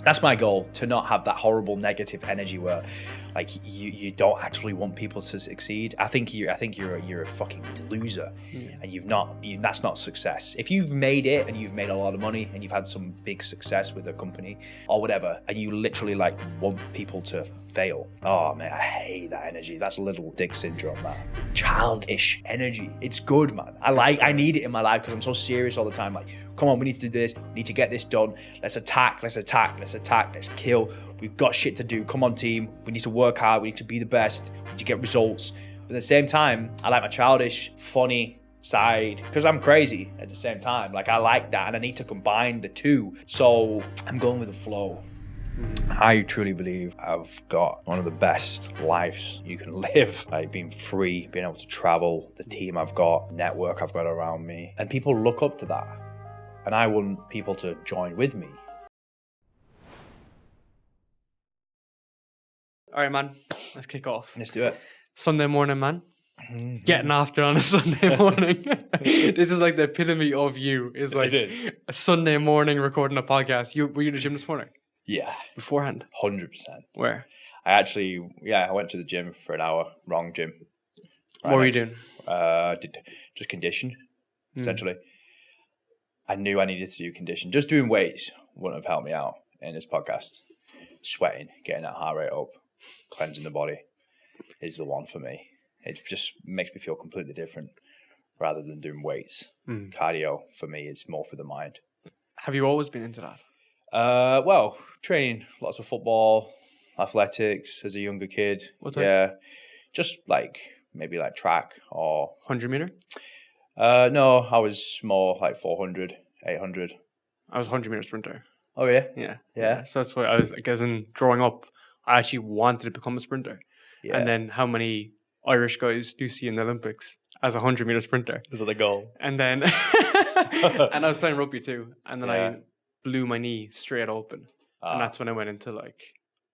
That's my goal, to not have that horrible negative energy where like you don't actually want people to succeed. I think you're a fucking loser, and that's not success. If you've made it and you've made a lot of money and you've had some big success with a company or whatever, and you literally like want people to fail, oh man, I hate that energy. That's little dick syndrome, that childish energy. It's good, man. I need it in my life because I'm so serious all the time. Like, come on, we need to do this, we need to get this done. Let's attack, let's kill. We've got shit to do. Come on, team. We need to work hard. We need to be the best. We need to get results. But at the same time, I like my childish, funny side because I'm crazy at the same time. Like, I like that, and I need to combine the two. So I'm going with the flow. I truly believe I've got one of the best lives you can live. Like, being free, being able to travel, the team I've got, network I've got around me. And people look up to that. And I want people to join with me. All right, man. Let's kick off. Let's do it. Sunday morning, man. Getting after on a Sunday morning. This is like the epitome of you. It's like a Sunday morning recording a podcast. Were you in the gym this morning? Yeah. Beforehand? 100%. Where? I went to the gym for an hour. Wrong gym. What were you doing? Did just condition, essentially. I knew I needed to do condition. Just doing weights wouldn't have helped me out in this podcast. Sweating, getting that heart rate up, cleansing the body is the one for me. It just makes me feel completely different rather than doing weights. Cardio for me is more for the mind. Have you always been into that? Well, training lots of football, athletics as a younger kid. What type? Yeah, just like maybe like track or 100 meter? No, I was more like 400, 800. I was 100 meter sprinter. Oh yeah? Yeah. So that's why I was, like, as in growing up, I actually wanted to become a sprinter. Yeah. And then how many Irish guys do you see in the Olympics as a 100 meter sprinter? Is that the goal? And then, and I was playing rugby too. And then I blew my knee straight open. And that's when I went into like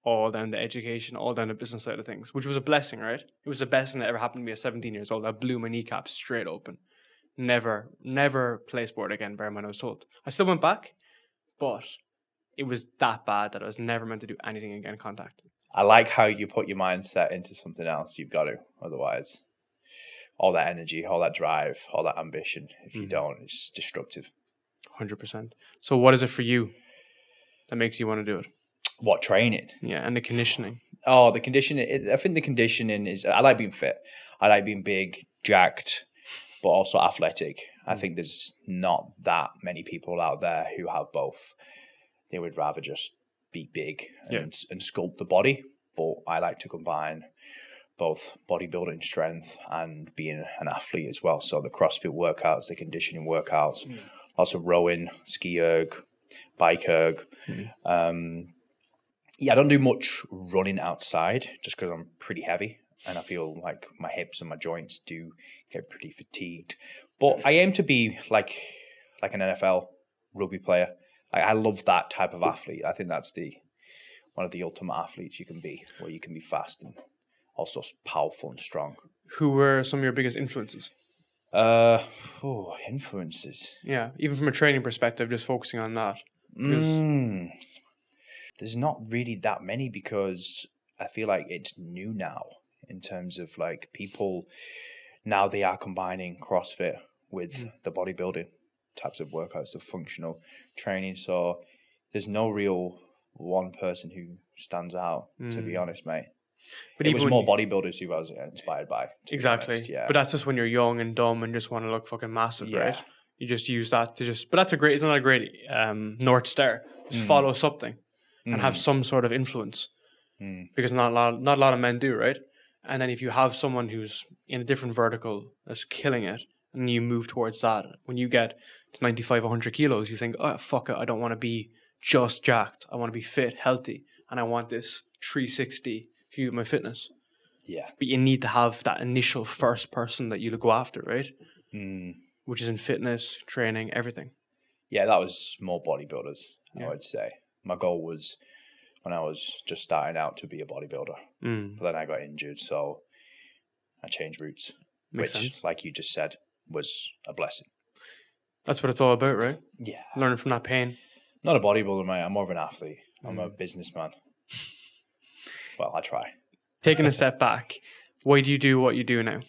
all down the education, all down the business side of things, which was a blessing, right? It was the best thing that ever happened to me at 17 years old. I blew my kneecap straight open. Never play sport again, bear in mind I was told. I still went back, but it was that bad that I was never meant to do anything again contact. I like how you put your mindset into something else. You've got to, otherwise all that energy, all that drive, all that ambition, if you don't, it's destructive. 100%. So what is it for you that makes you want to do it? What, training? Yeah, and the conditioning. Oh, the conditioning. I think the conditioning is, I like being fit. I like being big, jacked, but also athletic. I think there's not that many people out there who have both. They would rather just be big and sculpt the body. But I like to combine both bodybuilding strength and being an athlete as well. So the CrossFit workouts, the conditioning workouts, lots of rowing, ski erg, bike erg. I don't do much running outside just because I'm pretty heavy. And I feel like my hips and my joints do get pretty fatigued. But I aim to be like an NFL rugby player. I love that type of athlete. I think that's one of the ultimate athletes you can be, where you can be fast and also powerful and strong. Who were some of your biggest influences? Influences. Yeah, even from a training perspective, just focusing on that. There's not really that many because I feel like it's new now in terms of like people, now they are combining CrossFit with the bodybuilding types of workouts, the functional training. So there's no real one person who stands out, to be honest, mate. But it was more bodybuilders who I was inspired by. Exactly. Honest, yeah. But that's just when you're young and dumb and just want to look fucking massive, right? You just use that to just... But that's it's not a great North Star. Just follow something and have some sort of influence. Because not a lot of men do, right? And then if you have someone who's in a different vertical that's killing it, and you move towards that, when you get to 95, 100 kilos, you think, oh, fuck it, I don't want to be just jacked. I want to be fit, healthy, and I want this 360 view of my fitness. Yeah. But you need to have that initial first person that you go after, right? Which is in fitness, training, everything. Yeah, that was more bodybuilders, I would say. My goal was, when I was just starting out, to be a bodybuilder. But then I got injured, so I changed routes. Makes which, sense. like you just said, was a blessing. That's what it's all about, right? Yeah. Learning from that pain. Not a bodybuilder, mate. I'm more of an athlete. I'm a businessman. Well, I try. Taking a step back, why do you do what you do now?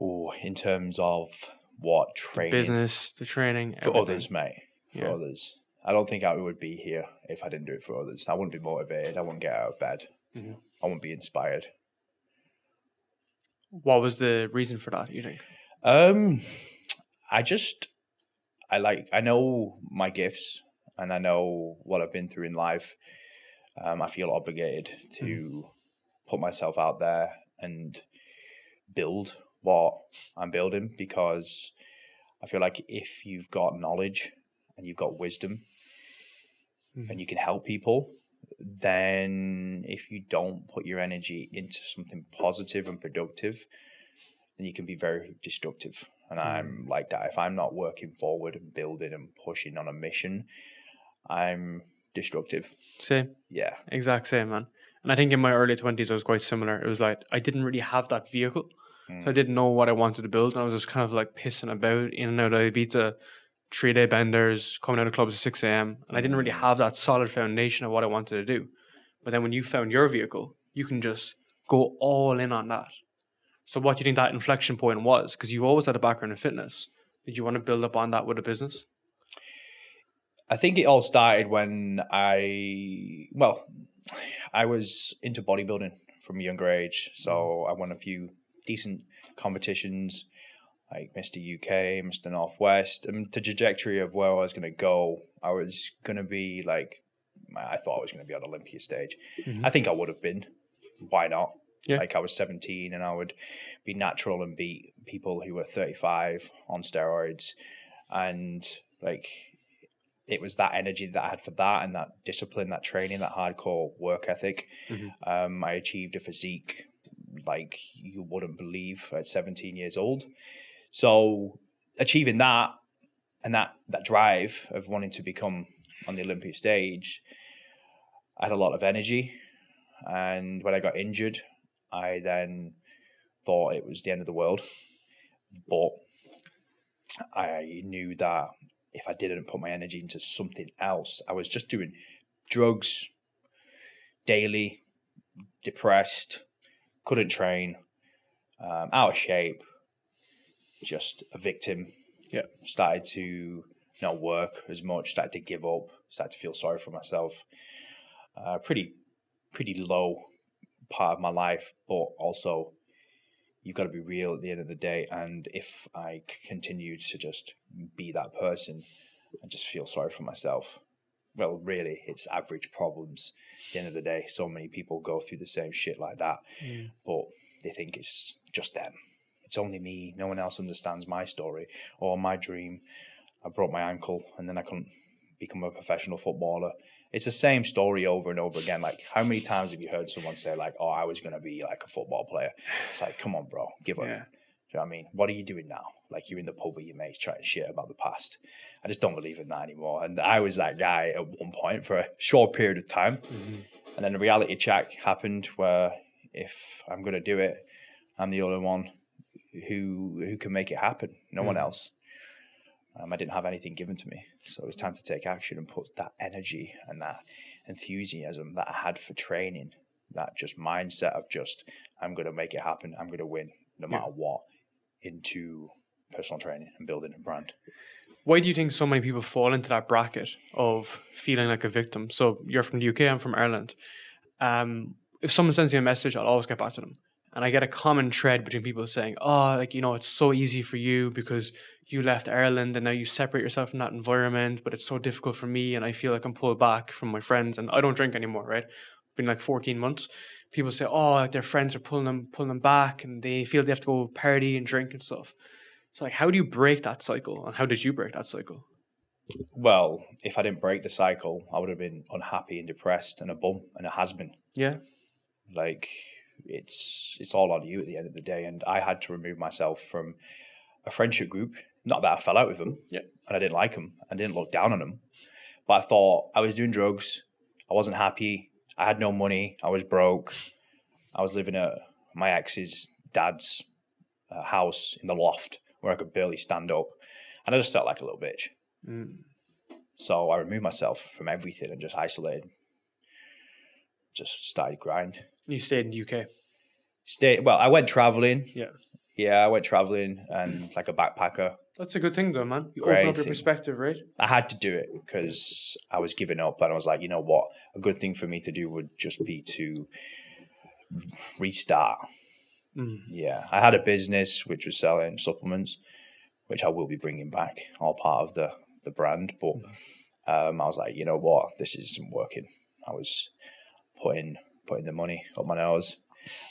Oh, in terms of what training? The business, the training, for everything. others, mate. For others. I don't think I would be here if I didn't do it for others. I wouldn't be motivated. I wouldn't get out of bed. I wouldn't be inspired. What was the reason for that, you think? I know my gifts and I know what I've been through in life. I feel obligated to put myself out there and build what I'm building, because I feel like if you've got knowledge and you've got wisdom and you can help people, then if you don't put your energy into something positive and productive, then you can be very destructive. And I'm like that. If I'm not working forward and building and pushing on a mission, I'm destructive. Same. Yeah. Exact same, man. And I think in my early 20s, I was quite similar. It was like, I didn't really have that vehicle. So I didn't know what I wanted to build. And I was just kind of like pissing about in and out of Ibiza, 3-day benders, coming out of clubs at 6 a.m. And I didn't really have that solid foundation of what I wanted to do. But then when you found your vehicle, you can just go all in on that. So what do you think that inflection point was? Because you've always had a background in fitness. Did you want to build up on that with a business? I think it all started when I was into bodybuilding from a younger age. So I won a few decent competitions like Mr. UK, Mr. Northwest, and the trajectory of where I was going to go, I was going to be like, I thought I was going to be on the Olympia stage. I think I would have been. Why not? Yeah. Like I was 17 and I would be natural and beat people who were 35 on steroids. And like, it was that energy that I had for that and that discipline, that training, that hardcore work ethic. I achieved a physique like you wouldn't believe at 17 years old. So achieving that and that drive of wanting to become on the Olympia stage, I had a lot of energy. And when I got injured, I then thought it was the end of the world. But I knew that if I didn't put my energy into something else, I was just doing drugs daily, depressed, couldn't train, out of shape, just a victim. Yeah. Started to not work as much, started to give up, started to feel sorry for myself. Pretty low part of my life, but also you've got to be real at the end of the day. And if I continue to just be that person and just feel sorry for myself, well, really, it's average problems at the end of the day. So many people go through the same shit like that, but they think it's just them. It's only me. No one else understands my story or my dream. I broke my ankle and then I couldn't become a professional footballer. It's the same story over and over again. Like, how many times have you heard someone say like, oh, I was going to be like a football player? It's like, come on, bro, give up. Yeah. Do you know what I mean? What are you doing now? Like, you're in the pub with your mates chatting shit about the past. I just don't believe in that anymore. And I was that guy at one point for a short period of time. And then the reality check happened where if I'm going to do it, I'm the only one who can make it happen. No one else. I didn't have anything given to me. So it was time to take action and put that energy and that enthusiasm that I had for training, that just mindset of just, I'm going to make it happen. I'm going to win no matter what, into personal training and building a brand. Why do you think so many people fall into that bracket of feeling like a victim? So you're from the UK, I'm from Ireland. If someone sends me a message, I'll always get back to them. And I get a common thread between people saying, oh, like, you know, it's so easy for you because you left Ireland and now you separate yourself from that environment, but it's so difficult for me and I feel like I'm pulled back from my friends and I don't drink anymore, right? It's been like 14 months. People say, oh, like their friends are pulling them back and they feel they have to go party and drink and stuff. So like, how do you break that cycle and how did you break that cycle? Well, if I didn't break the cycle, I would have been unhappy and depressed and a bum and a has-been. Yeah. Like, it's all on you at the end of the day. And I had to remove myself from a friendship group. Not that I fell out with them, and I didn't like them, I didn't look down on them, but I thought I was doing drugs. I wasn't happy. I had no money. I was broke. I was living at my ex's dad's house in the loft where I could barely stand up, and I just felt like a little bitch. So I removed myself from everything and just isolated. Just started grind. You stayed in the UK. Well, I went traveling. Yeah. Yeah, I went traveling and like a backpacker. That's a good thing though, man. You Great open up your thing. perspective, right? I had to do it because I was giving up, and I was like, you know what? A good thing for me to do would just be to restart. Yeah, I had a business which was selling supplements, which I will be bringing back, all part of the brand. But I was like, you know what? This isn't working. I was putting the money up my nose.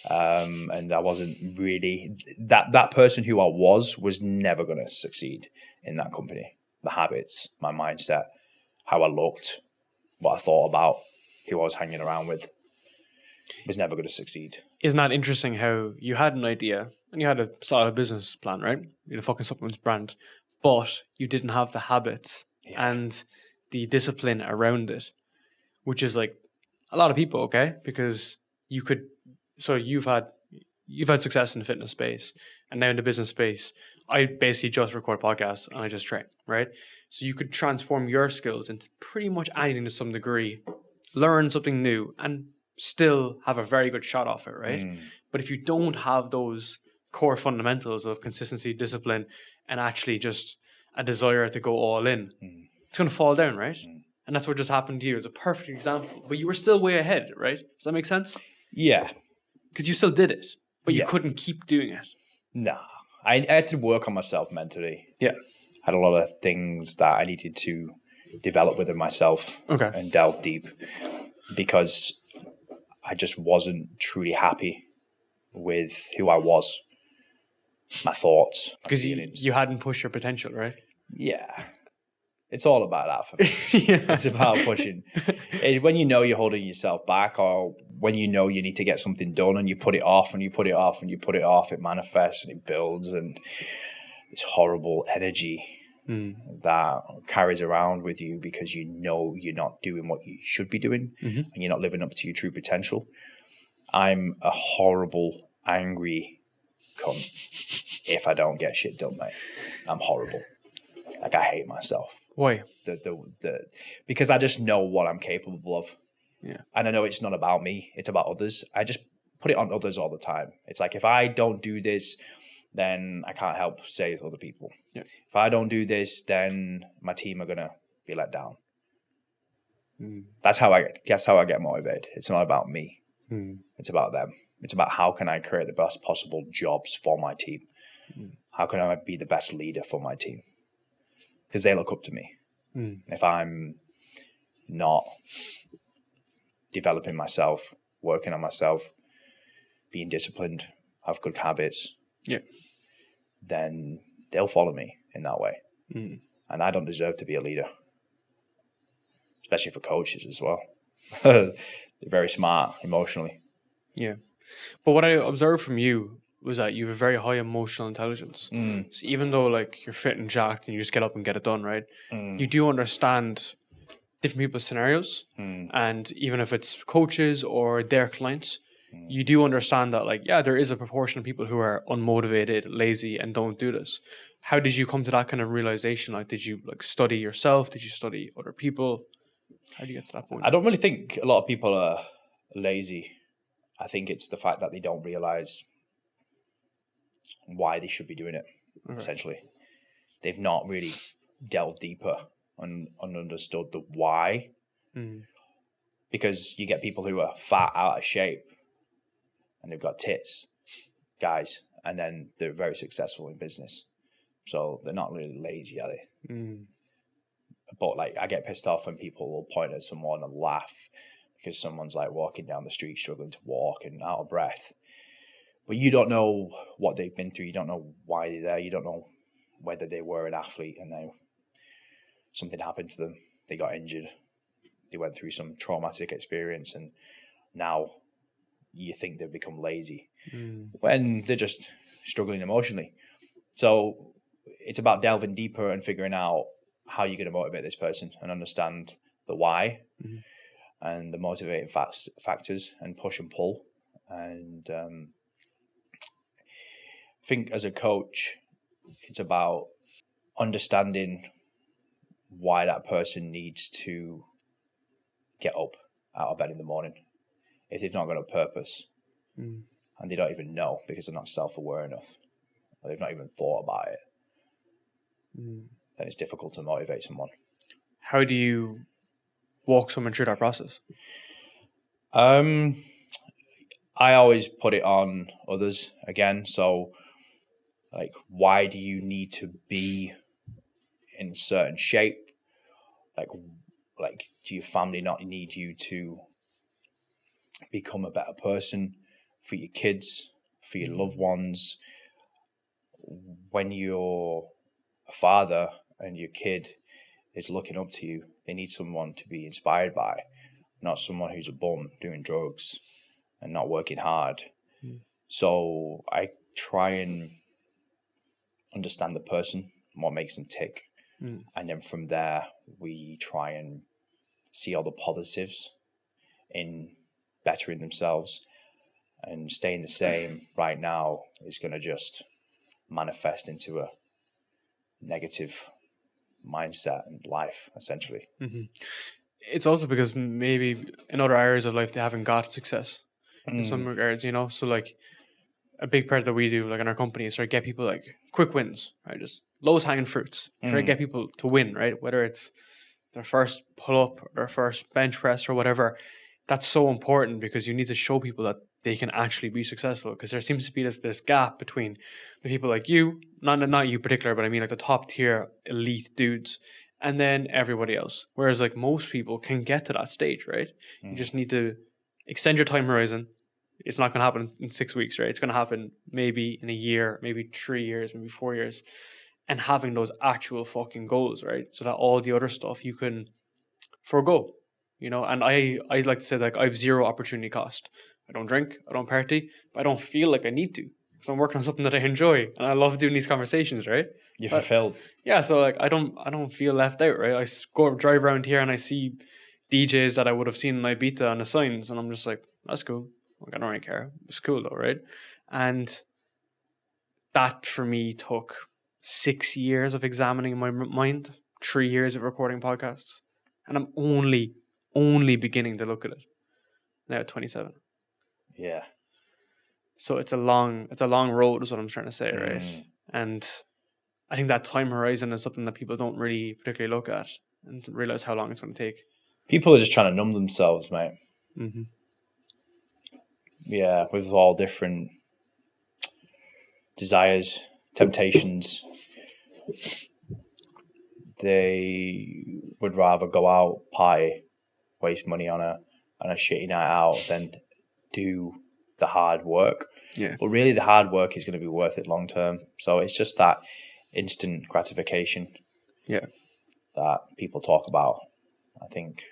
And I wasn't really that person who I was never going to succeed in that company. The habits, my mindset, how I looked, what I thought about, who I was hanging around with, was never going to succeed. Isn't that interesting how you had an idea and you had a solid business plan, right? You had a fucking supplements brand, but you didn't have the habits and the discipline around it, which is like a lot of people, okay? Because you could. So you've had success in the fitness space, and now in the business space, I basically just record podcasts and I just train, right? So you could transform your skills into pretty much anything to some degree, learn something new, and still have a very good shot off it, right? But if you don't have those core fundamentals of consistency, discipline, and actually just a desire to go all in, it's going to fall down, right? And that's what just happened to you. It's a perfect example. But you were still way ahead, right? Does that make sense? Yeah. Because you still did it, but you couldn't keep doing it. Nah. I had to work on myself mentally. Yeah. I had a lot of things that I needed to develop within myself and delve deep, because I just wasn't truly happy with who I was, my thoughts, my feelings. You hadn't pushed your potential, right? Yeah. It's all about that for me. It's about pushing. When you know you're holding yourself back, or when you know you need to get something done and you put it off and you put it off and you put it off, it manifests and it builds, and this horrible energy that carries around with you because you know you're not doing what you should be doing and you're not living up to your true potential. I'm a horrible, angry cunt if I don't get shit done, mate. I'm horrible. Like, I hate myself. Why? Because I just know what I'm capable of. Yeah. And I know it's not about me, it's about others. I just put it on others all the time. It's like, if I don't do this, then I can't help save other people. Yeah. If I don't do this, then my team are gonna be let down. That's how I get motivated. It's not about me. It's about them. It's about how can I create the best possible jobs for my team? How can I be the best leader for my team? Because they look up to me. If I'm not developing myself, working on myself, being disciplined, have good habits, then they'll follow me in that way. And I don't deserve to be a leader, especially for coaches as well. They're very smart emotionally. Yeah. But what I observed from you was that you have a very high emotional intelligence. So even though like you're fit and jacked and you just get up and get it done, right? You do understand different people's scenarios. And even if it's coaches or their clients, you do understand that like, yeah, there is a proportion of people who are unmotivated, lazy, and don't do this. How did you come to that kind of realization? Like, did you like study yourself? Did you study other people? How do you get to that point? I don't really think a lot of people are lazy. I think it's the fact that they don't realize why they should be doing it, essentially. They've not really delved deeper and understood the why. Because you get people who are fat, out of shape, and they've got tits, guys, and then they're very successful in business. So they're not really lazy, are they? But like, I get pissed off when people will point at someone and laugh because someone's like walking down the street, struggling to walk and out of breath. But you don't know what they've been through. You don't know why they're there. You don't know whether they were an athlete and then something happened to them. They got injured. They went through some traumatic experience, and now you think they've become lazy when they're just struggling emotionally. So it's about delving deeper and figuring out how you're going to motivate this person and understand the why and the motivating factors and push and pull. And I think as a coach, it's about understanding why that person needs to get up out of bed in the morning if they've not got a purpose and they don't even know because they're not self-aware enough, or they've not even thought about it. Then it's difficult to motivate someone. How do you walk someone through that process? I always put it on others again. So, like, why do you need to be in a certain shape? Like, do your family not need you to become a better person for your kids, for your loved ones? When you're a father and your kid is looking up to you, they need someone to be inspired by, not someone who's a bum doing drugs and not working hard. So I try and understand the person, what makes them tick. And then from there, we try and see all the positives in bettering themselves, and staying the same right now is going to just manifest into a negative mindset and life, essentially. It's also because maybe in other areas of life they haven't got success in some regards, you know. So like a big part that we do, like in our company, is try to get people like quick wins, right? Just lowest hanging fruits. Try to get people to win, right? Whether it's their first pull up or their first bench press or whatever. That's so important because you need to show people that they can actually be successful, because there seems to be this gap between the people like you, not you particular, but I mean like the top tier elite dudes, and then everybody else. Whereas like most people can get to that stage, right? You just need to extend your time horizon. It's not going to happen in 6 weeks, right? It's going to happen maybe in a year, maybe 3 years, maybe 4 years. And having those actual fucking goals, right? So that all the other stuff you can forego, you know? And I like to say, like, I have zero opportunity cost. I don't drink, I don't party, but I don't feel like I need to, because I'm working on something that I enjoy. And I love doing these conversations, right? You're fulfilled. Yeah, so like I don't feel left out, right? I drive around here and I see DJs that I would have seen in Ibiza on the signs, and I'm just like, that's cool. Like, I don't really care. It's cool though, right? And that for me took 6 years of examining my mind, 3 years of recording podcasts, and I'm only beginning to look at it now at 27. Yeah. So it's a long road, is what I'm trying to say, right? And I think that time horizon is something that people don't really particularly look at and realize how long it's going to take. People are just trying to numb themselves, mate. Yeah, with all different desires, temptations. They would rather go out, party, waste money on a shitty night out than do the hard work. Yeah. But really the hard work is going to be worth it long term. So it's just that instant gratification that people talk about. I think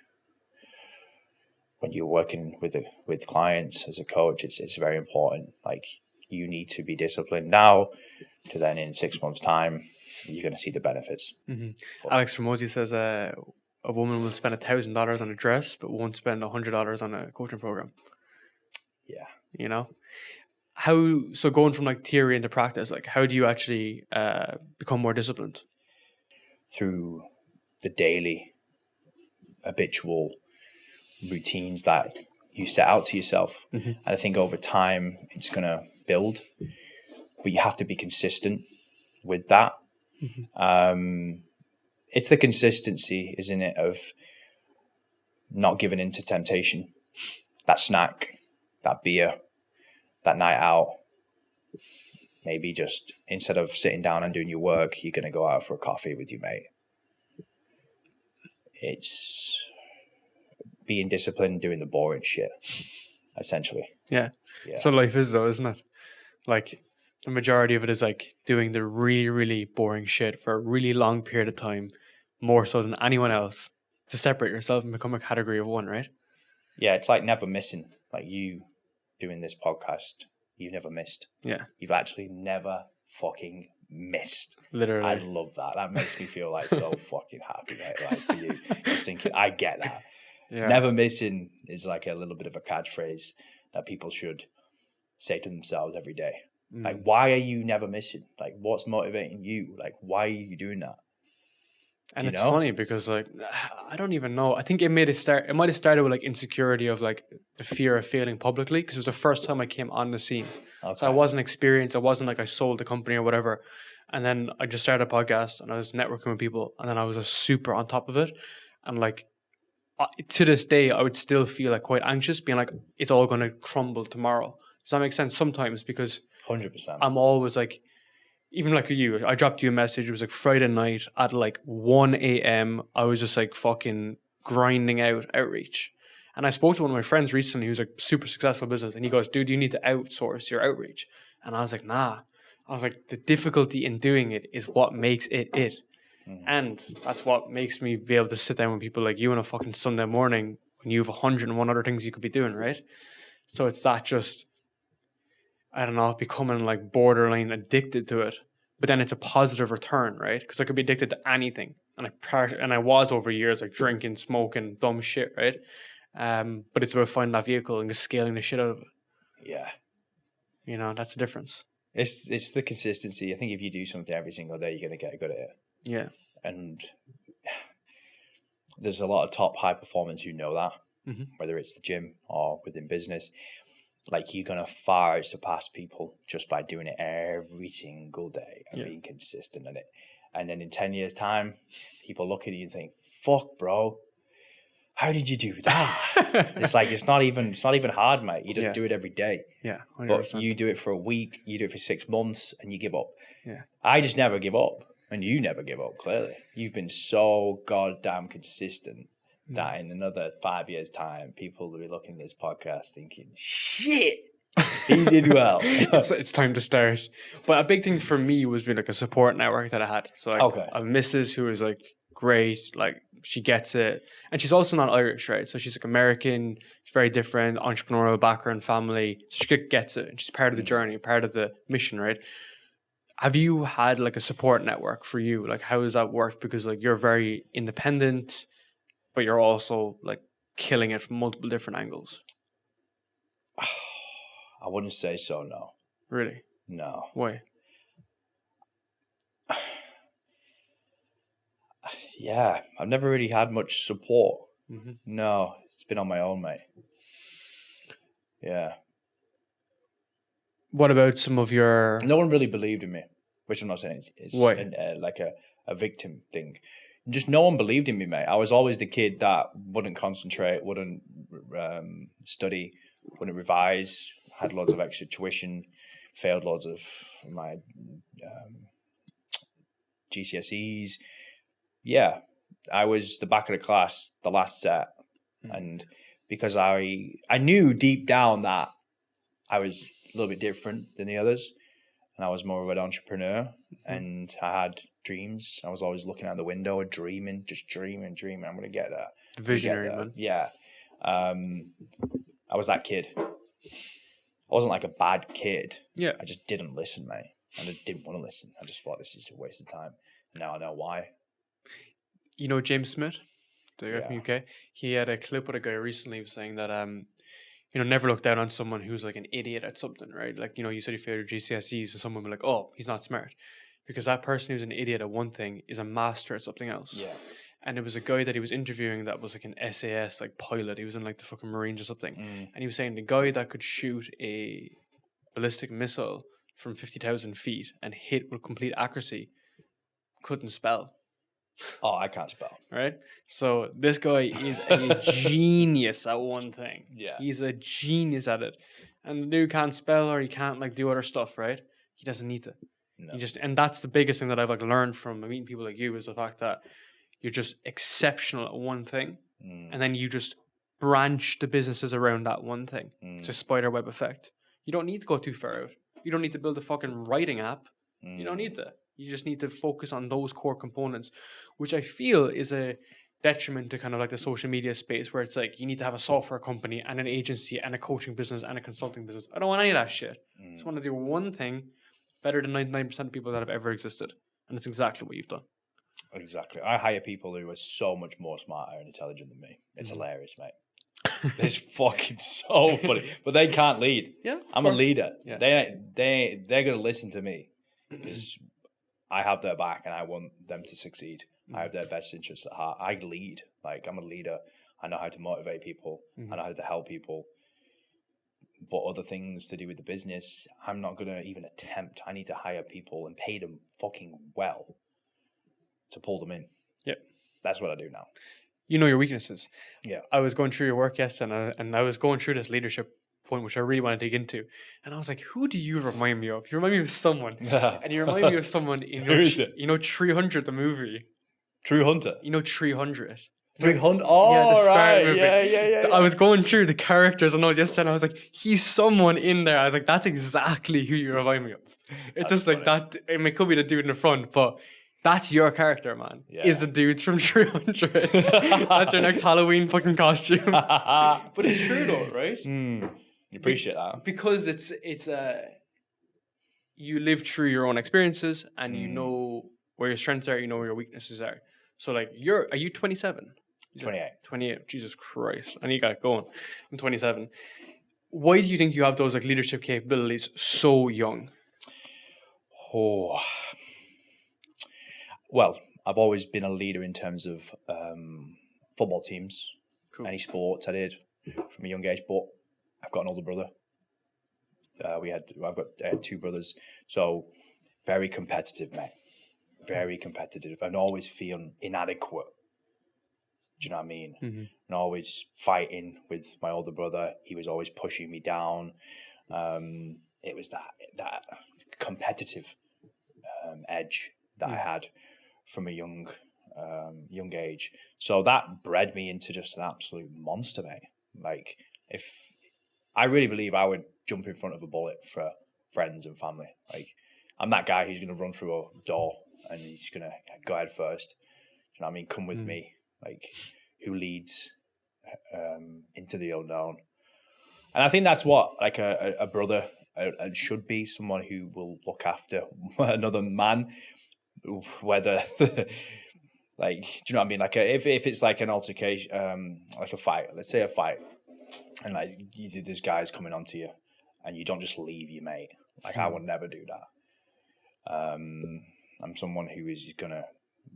when you're working with clients as a coach, it's very important. Like, you need to be disciplined now to then in 6 months' time, you're going to see the benefits. Alex Ramosi says a woman will spend $1,000 on a dress, but won't spend $100 on a coaching program. Yeah. You know? So going from like theory into practice, like how do you actually become more disciplined? Through the daily habitual routines that you set out to yourself. And I think over time it's going to build, but you have to be consistent with that. It's the consistency, isn't it, of not giving in to temptation, that snack, that beer, that night out. Maybe just instead of sitting down and doing your work, you're going to go out for a coffee with your mate. It's being disciplined, doing the boring shit, essentially. Yeah. So life is though, isn't it? Like the majority of it is like doing the really, really boring shit for a really long period of time, more so than anyone else, to separate yourself and become a category of one, right? Yeah, it's like never missing. Like you doing this podcast, you've never missed. Yeah. You've actually never fucking missed. Literally. I love that. That makes me feel like so fucking happy, mate. Like for you, just thinking, I get that. Yeah. Never missing is like a little bit of a catchphrase that people should say to themselves every day. Like, why are you never missing? Like, what's motivating you? Like, why are you doing that? And it's funny because like I don't even know. I think it might have started with like insecurity of like the fear of failing publicly, because it was the first time I came on the scene. Okay. So I wasn't experienced. It wasn't like I sold the company or whatever. And then I just started a podcast and I was networking with people, and then I was just super on top of it. And like to this day, I would still feel like quite anxious, being like, it's all going to crumble tomorrow. Does that make sense? Sometimes, because 100%. I'm always like, even like you, I dropped you a message. It was like Friday night at like 1 a.m. I was just like fucking grinding out outreach. And I spoke to one of my friends recently who's like super successful business. And he goes, dude, you need to outsource your outreach. And I was like, nah. I was like, the difficulty in doing it is what makes it. Mm-hmm. And that's what makes me be able to sit down with people like you on a fucking Sunday morning when you have 101 other things you could be doing, right? So it's that just, I don't know, becoming like borderline addicted to it, but then it's a positive return, right? Because I could be addicted to anything, and I was over years like drinking, smoking, dumb shit, right? But it's about finding that vehicle and just scaling the shit out of it. Yeah, you know, that's the difference. It's the consistency. I think if you do something every single day, you're gonna get good at it. Yeah, and there's a lot of top high performers who know that, mm-hmm. whether it's the gym or within business. Like, you're going to far surpass people just by doing it every single day and being consistent in it. And then in 10 years' time, people look at you and think, fuck, bro, how did you do that? It's like, it's not even hard, mate. You just do it every day. Yeah, 100%. But you do it for a week, you do it for 6 months, and you give up. Yeah. I just never give up. And you never give up, clearly. You've been so goddamn consistent that in another 5 years' time, people will be looking at this podcast thinking, shit, he did well. It's time to start. But a big thing for me was being like a support network that I had. So like a missus who was like great, like she gets it. And she's also not Irish, right? So she's like American, she's very different, entrepreneurial background, family. So she gets it. And she's part of the journey, part of the mission, right? Have you had like a support network for you? Like, how does that work? Because like you're very independent, but you're also like killing it from multiple different angles. I wouldn't say so, no. Really? No. Why? Yeah, I've never really had much support. Mm-hmm. No, it's been on my own, mate. Yeah. What about some of your... No one really believed in me, which I'm not saying it's like a victim thing. Just no one believed in me, mate. I was always the kid that wouldn't concentrate, wouldn't study, wouldn't revise, had loads of extra tuition, failed loads of my GCSEs. Yeah, I was the back of the class, the last set. Mm-hmm. And because I knew deep down that I was a little bit different than the others, and I was more of an entrepreneur, and I had dreams. I was always looking out the window, dreaming. I'm going to get there. Visionary, man. Yeah. I was that kid. I wasn't like a bad kid. Yeah. I just didn't listen, mate. I just didn't want to listen. I just thought this is a waste of time. And now I know why. You know James Smith, the guy from UK? He had a clip with a guy recently who was saying that never look down on someone who's like an idiot at something, right? Like, you said you failed your GCSEs, and someone will be like, oh, he's not smart. Because that person who's an idiot at one thing is a master at something else. Yeah. And it was a guy that he was interviewing that was like an SAS like pilot. He was in like the fucking Marines or something. And he was saying the guy that could shoot a ballistic missile from 50,000 feet and hit with complete accuracy couldn't spell. Oh, I can't spell. Right? So this guy is a genius at one thing. Yeah. He's a genius at it. And the dude can't spell or he can't like do other stuff, right? He doesn't need to. No. And that's the biggest thing that I've like learned from meeting people like you is the fact that you're just exceptional at one thing. And then you just branch the businesses around that one thing. It's a spider web effect. You don't need to go too far out. You don't need to build a fucking writing app. You don't need to. You just need to focus on those core components, which I feel is a detriment to kind of like the social media space where it's like you need to have a software company and an agency and a coaching business and a consulting business. I don't want any of that shit. I just want to do one thing better than 99% of people that have ever existed. And it's exactly what you've done. Exactly. I hire people who are so much more smarter and intelligent than me. It's hilarious, mate. It's fucking so funny. But they can't lead. Yeah. I'm a leader. Yeah. They're going to listen to me because I have their back and I want them to succeed. I have their best interests at heart. I lead. Like, I'm a leader. I know how to motivate people. I know how to help people. But other things to do with the business, I'm not going to even attempt. I need to hire people and pay them fucking well to pull them in. Yep. That's what I do now. You know your weaknesses. Yeah. I was going through your work yesterday, and I was going through this leadership point, which I really want to dig into. And I was like, who do you remind me of? You remind me of someone. And you remind me of someone in your, 300, the movie. True Hunter? 300. 300? Oh, yeah, the Spartan right. movie. Yeah. I was going through the characters and I was yesterday, and I was like, he's someone in there. I was like, that's exactly who you remind me of. It's just funny. Like that. I mean, it could be the dude in the front, but that's your character, man. Yeah. Is the dudes from 300. That's your next Halloween fucking costume. But it's true though, right? You appreciate that. Because it's you live through your own experiences and you know where your strengths are, you know where your weaknesses are. So like are you 27? 28. 28. Jesus Christ. I need to get it going. I'm 27. Why do you think you have those like leadership capabilities so young? Oh. Well, I've always been a leader in terms of football teams, any sports I did from a young age, but I've got an older brother. I had two brothers, so very competitive, mate. Very competitive, and always feeling inadequate. Do you know what I mean? And always fighting with my older brother. He was always pushing me down. It was that competitive edge that I had from a young age. So that bred me into just an absolute monster, mate. Like, if I really believe I would jump in front of a bullet for friends and family. Like, I'm that guy who's going to run through a door and he's going to go ahead first. You know what I mean? Come with me. Like, who leads into the unknown. And I think that's what like a brother should be, someone who will look after another man, whether like, do you know what I mean? Like if it's like an altercation, like a fight, let's say a fight, and like this guy's coming onto you and you don't just leave your mate. Like I would never do that. I'm someone who is gonna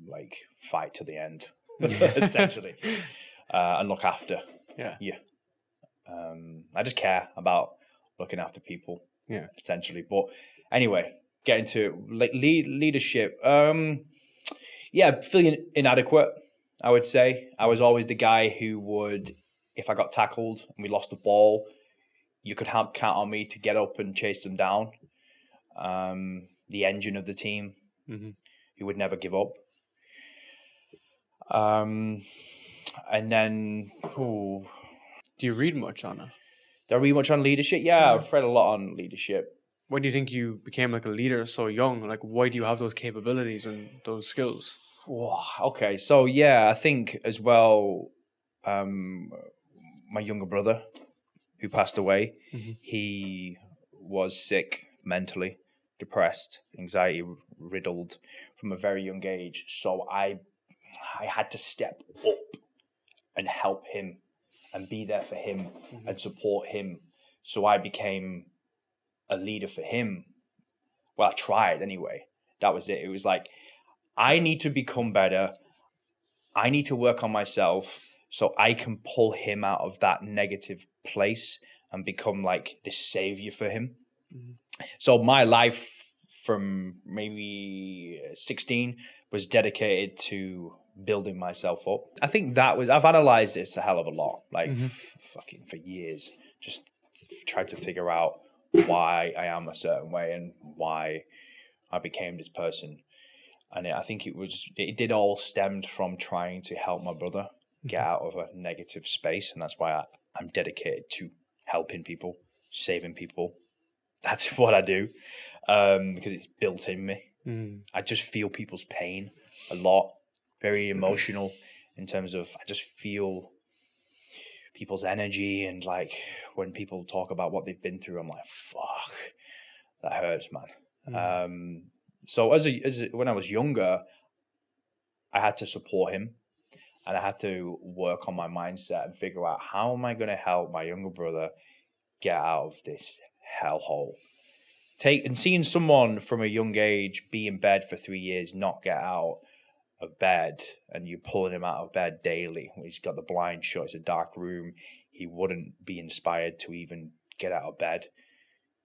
like fight to the end, essentially, and look after. Yeah. I just care about looking after people. Yeah. Essentially, but anyway, getting to like leadership. Feeling inadequate. I would say I was always the guy who would, if I got tackled and we lost the ball, you could count on me to get up and chase them down. The engine of the team, who would never give up. And then, do you read much on it? Do I read much on leadership? Yeah, I've read a lot on leadership. Why do you think you became like a leader so young? Like, why do you have those capabilities and those skills? Okay, so yeah, I think as well, my younger brother who passed away, he was sick mentally, depressed, anxiety riddled from a very young age. So I had to step up and help him and be there for him and support him. So I became a leader for him. Well, I tried anyway. That was it. It was like, I need to become better. I need to work on myself so I can pull him out of that negative place and become like this savior for him. So my life from maybe 16 was dedicated to building myself up. I think I've analyzed this a hell of a lot, like fucking for years, just tried to figure out why I am a certain way and why I became this person. And I think it did all stemmed from trying to help my brother get out of a negative space. And that's why I'm dedicated to helping people, saving people. That's what I do, because it's built in me. I just feel people's pain a lot. Very emotional in terms of I just feel people's energy, and like when people talk about what they've been through, I'm like, fuck, that hurts, man. So when I was younger, I had to support him, and I had to work on my mindset and figure out how am I going to help my younger brother get out of this hellhole. Seeing someone from a young age be in bed for 3 years, not get out, of bed and you're pulling him out of bed daily, he's got the blind shut, it's a dark room, he wouldn't be inspired to even get out of bed,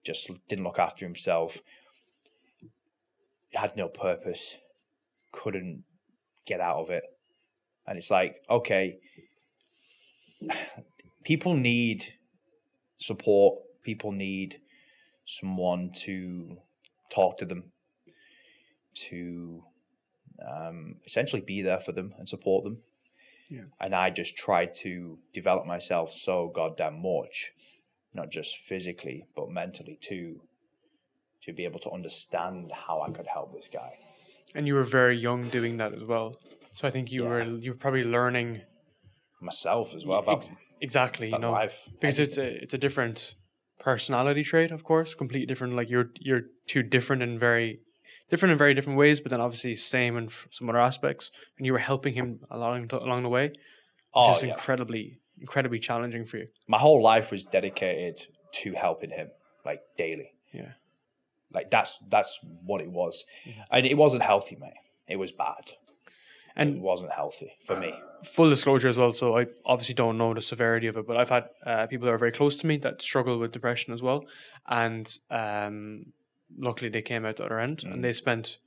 just didn't look after himself, had no purpose, couldn't get out of it. And it's like, okay, people need support, people need someone to talk to them, to essentially be there for them and support them. Yeah. And I just tried to develop myself so goddamn much, not just physically, but mentally too, to be able to understand how I could help this guy. And you were very young doing that as well. So I think you were probably learning myself as well about exactly, you know, life. because it's a different personality trait, of course, completely different. Like you're two different in very different ways, but then obviously same in some other aspects. And you were helping him along the way, which is incredibly challenging for you. My whole life was dedicated to helping him, like daily. Yeah, like that's what it was, and it wasn't healthy, mate. It was bad. And it wasn't healthy for me. Full disclosure as well, so I obviously don't know the severity of it, but I've had people that are very close to me that struggle with depression as well. And luckily they came out the other end and they spent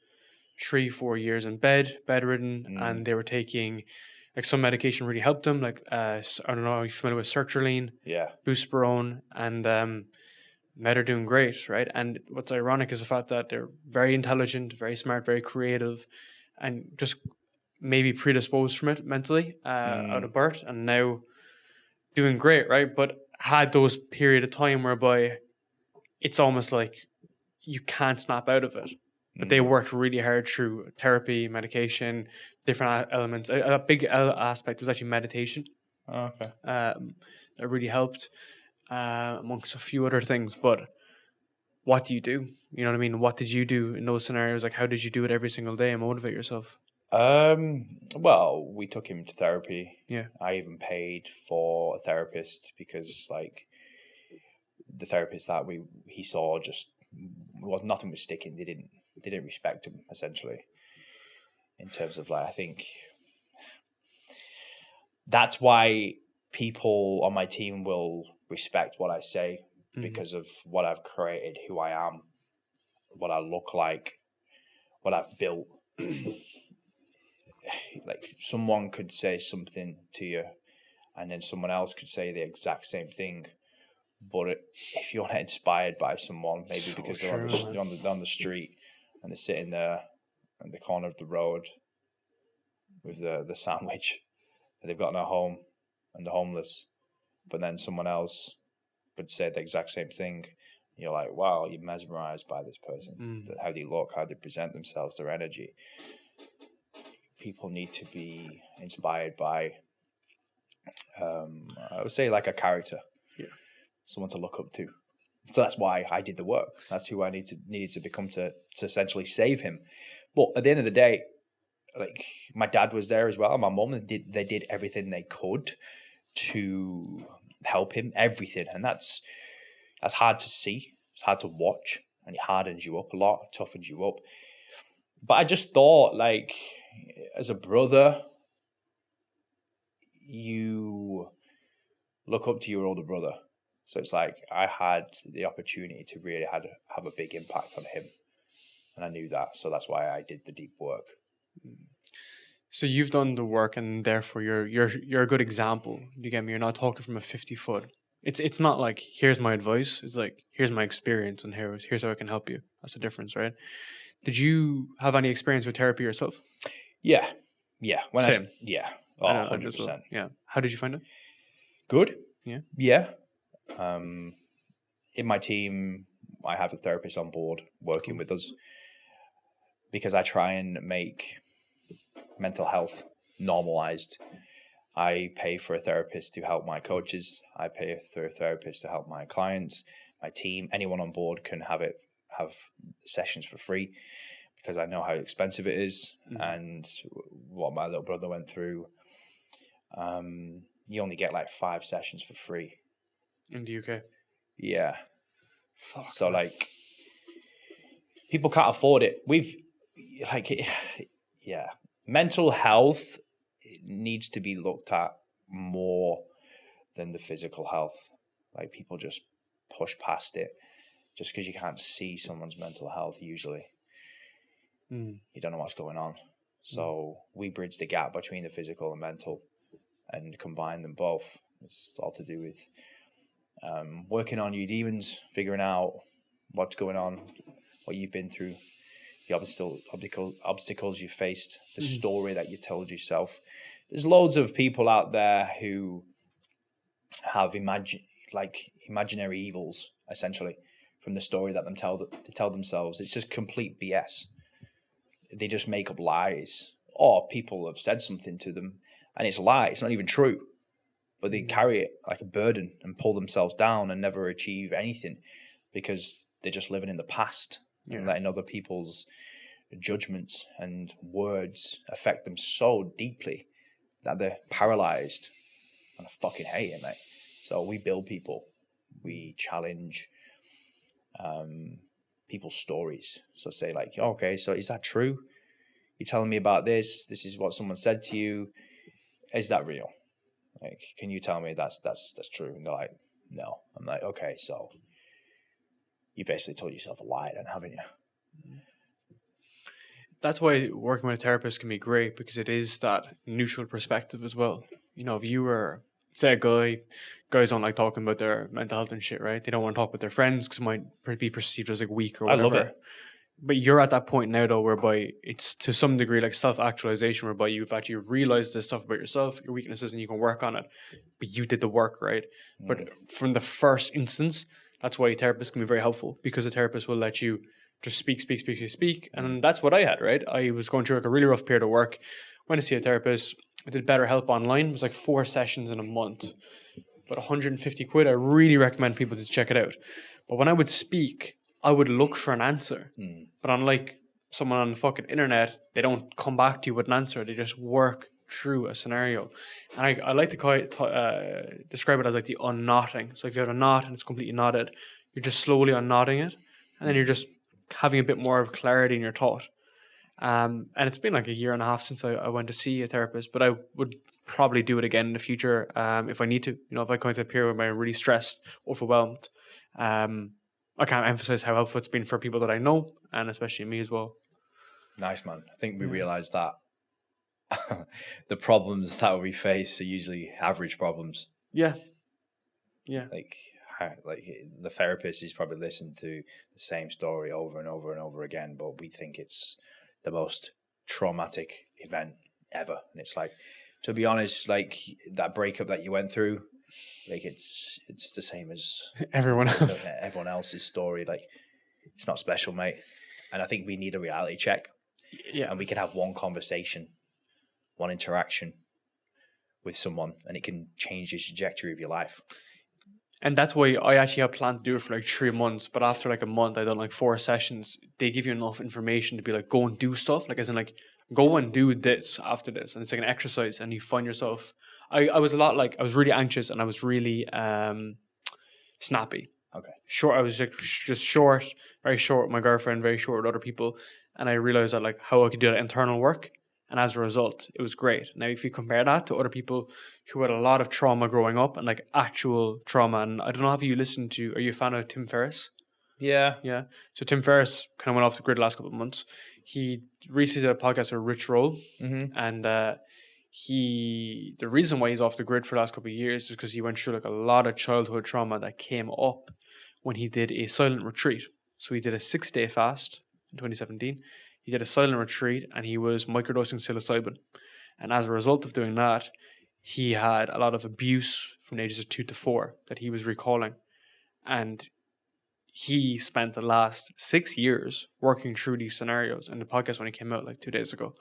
3-4 years in bedridden, and they were taking, like, some medication really helped them. Like, I don't know, are you familiar with sertraline? Yeah. Buspirone, and Med are doing great, right? And what's ironic is the fact that they're very intelligent, very smart, very creative, and just maybe predisposed from it mentally out of birth, and now doing great, right? But had those period of time whereby it's almost like you can't snap out of it. But they worked really hard through therapy, medication, different elements. A big aspect was actually meditation. Oh, okay. That really helped, amongst a few other things. But what do you do? You know what I mean? What did you do in those scenarios? Like, how did you do it every single day and motivate yourself? Well, we took him to therapy. Yeah. I even paid for a therapist because, like, the therapist that he saw just nothing was sticking. They didn't respect him, essentially, in terms of, like, I think that's why people on my team will respect what I say, because of what I've created, who I am, what I look like, what I've built. Like, someone could say something to you and then someone else could say the exact same thing. But if you're not inspired by someone, maybe so because they're on the street and they're sitting there in the corner of the road with the sandwich, and they've got no home and they're homeless, but then someone else would say the exact same thing, you're like, wow, you're mesmerized by this person, how they look, how they present themselves, their energy. People need to be inspired by, I would say, like a character. Yeah. Someone to look up to. So that's why I did the work. That's who I needed to become to essentially save him. But at the end of the day, like, my dad was there as well. My mum, they did everything they could to help him, everything. And that's hard to see. It's hard to watch, and it hardens you up a lot, toughens you up. But I just thought, like, as a brother, you look up to your older brother. So it's like I had the opportunity to really have a big impact on him. And I knew that. So that's why I did the deep work. So you've done the work, and therefore you're a good example. You get me? You're not talking from a 50-foot. It's not like, here's my advice. It's like, here's my experience, and here's how I can help you. That's the difference, right? Did you have any experience with therapy yourself? Yeah. Same. 100%. Yeah. How did you find it? Good. Yeah. In my team, I have a therapist on board working with us because I try and make mental health normalized. I pay for a therapist to help my coaches. I pay for a therapist to help my clients, my team. Anyone on board can have sessions for free because I know how expensive it is and what my little brother went through. You only get like 5 sessions for free. In the UK? Yeah. Fuck, so, like, people can't afford it. mental health needs to be looked at more than the physical health. Like, people just push past it just because you can't see someone's mental health. Usually you don't know what's going on. So we bridge the gap between the physical and mental and combine them both. It's all to do with working on your demons, figuring out what's going on, what you've been through, the obstacles you faced, the story that you told yourself. There's loads of people out there who have imaginary evils, essentially, from the story that they tell themselves. It's just complete BS. They just make up lies, or people have said something to them and it's a lie. It's not even true, but they carry it like a burden and pull themselves down and never achieve anything because they're just living in the past and letting other people's judgments and words affect them so deeply that they're paralyzed. And I fucking hate it, mate. So we build people. We challenge people's stories. So say like, okay, so is that true? You're telling me about this. This is what someone said to you. Is that real? Like, can you tell me that's true? And they're like, no. I'm like, okay, so you basically told yourself a lie then, haven't you? That's why working with a therapist can be great, because it is that neutral perspective as well. You know, if you were, say, guys don't like talking about their mental health and shit, right? They don't want to talk with their friends because it might be perceived as like weak or whatever. I love it. But you're at that point now, though, whereby it's to some degree like self-actualization, whereby you've actually realized this stuff about yourself, your weaknesses, and you can work on it. But you did the work, right? But from the first instance, that's why a therapist can be very helpful, because a therapist will let you just speak. And that's what I had, right? I was going through like a really rough period of work. Went to see a therapist. I did BetterHelp online. It was like 4 sessions in a month. But 150 quid. I really recommend people to check it out. But when I would speak, I would look for an answer. But unlike someone on the fucking internet, they don't come back to you with an answer. They just work through a scenario. And I like to describe it as like the unknotting. So if you have a knot and it's completely knotted, you're just slowly unknotting it. And then you're just having a bit more of clarity in your thought. And it's been like 1.5 years since I went to see a therapist, but I would probably do it again in the future if I need to. You know, if I come to a period where I'm really stressed, overwhelmed, I can't emphasize how helpful it's been for people that I know, and especially me as well. Nice, man. I think we realized that the problems that we face are usually average problems. Yeah. Like the therapist is probably listening to the same story over and over and over again, but we think it's the most traumatic event ever. And it's like, to be honest, like that breakup that you went through, like it's the same as everyone else's story. Like, it's not special, mate. And I think we need a reality check. Yeah. And we can have one conversation, one interaction with someone, and it can change the trajectory of your life. And that's why I actually had planned to do it for like 3 months. But after like a month, I done like 4 sessions. They give you enough information to be like, go and do stuff. Like, as in like, go and do this after this. And it's like an exercise, and you find yourself. I was really anxious, and I was really snappy. Okay. Short. I was like just short, very short with my girlfriend, very short with other people. And I realized that like how I could do that internal work. And as a result, it was great. Now, if you compare that to other people who had a lot of trauma growing up, and like actual trauma, and I don't know, are you a fan of Tim Ferriss? Yeah. So Tim Ferriss kind of went off the grid the last couple of months. He recently did a podcast with Rich Roll, and the reason why he's off the grid for the last couple of years is because he went through like a lot of childhood trauma that came up when he did a silent retreat. So he did a 6-day fast in 2017. He did a silent retreat, and he was microdosing psilocybin. And as a result of doing that, he had a lot of abuse from the ages of 2 to 4 that he was recalling. And he spent the last 6 years working through these scenarios. And the podcast, when it came out like 2 days ago,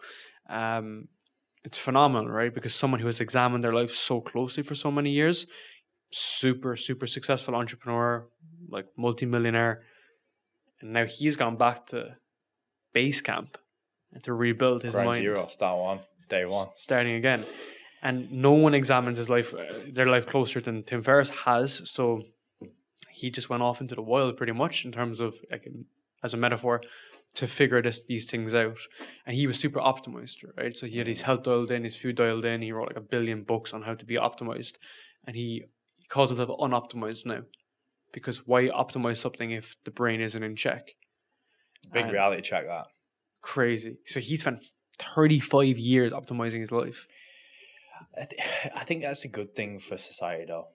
it's phenomenal, right? Because someone who has examined their life so closely for so many years, super, super successful entrepreneur, like multimillionaire. And now he's gone back to base camp and to rebuild his mind. Zero, start one, day one. Starting again. And no one examines their life closer than Tim Ferriss has. So he just went off into the wild pretty much in terms of like as a metaphor, to figure these things out. And he was super optimized, right? So he had his health dialed in, his food dialed in. He wrote like 1 billion books on how to be optimized. And he calls himself unoptimized now. Because why optimize something if the brain isn't in check? Big reality check, that. Crazy. So he spent 35 years optimizing his life. I think that's a good thing for society, though,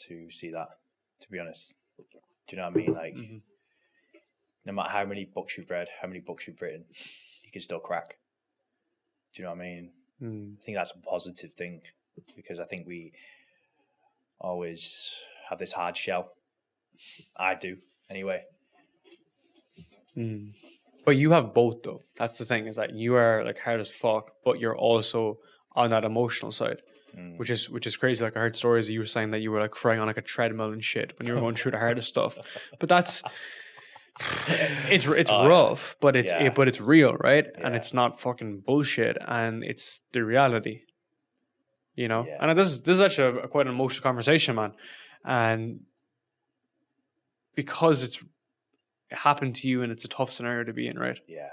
to see that, to be honest. Do you know what I mean? Like, no matter how many books you've read, how many books you've written, you can still crack. Do you know what I mean? I think that's a positive thing, because I think we always have this hard shell. I do, anyway. But you have both, though. That's the thing, is that you are like hard as fuck, but you're also on that emotional side, which is crazy. Like, I heard stories that you were saying that you were like crying on like a treadmill and shit when you were going through the hardest stuff. But that's it's rough, but it's real, right? Yeah. And it's not fucking bullshit, and it's the reality, you know. Yeah. And this is actually quite an emotional conversation, man, and because it happened to you and it's a tough scenario to be in, right? Yeah.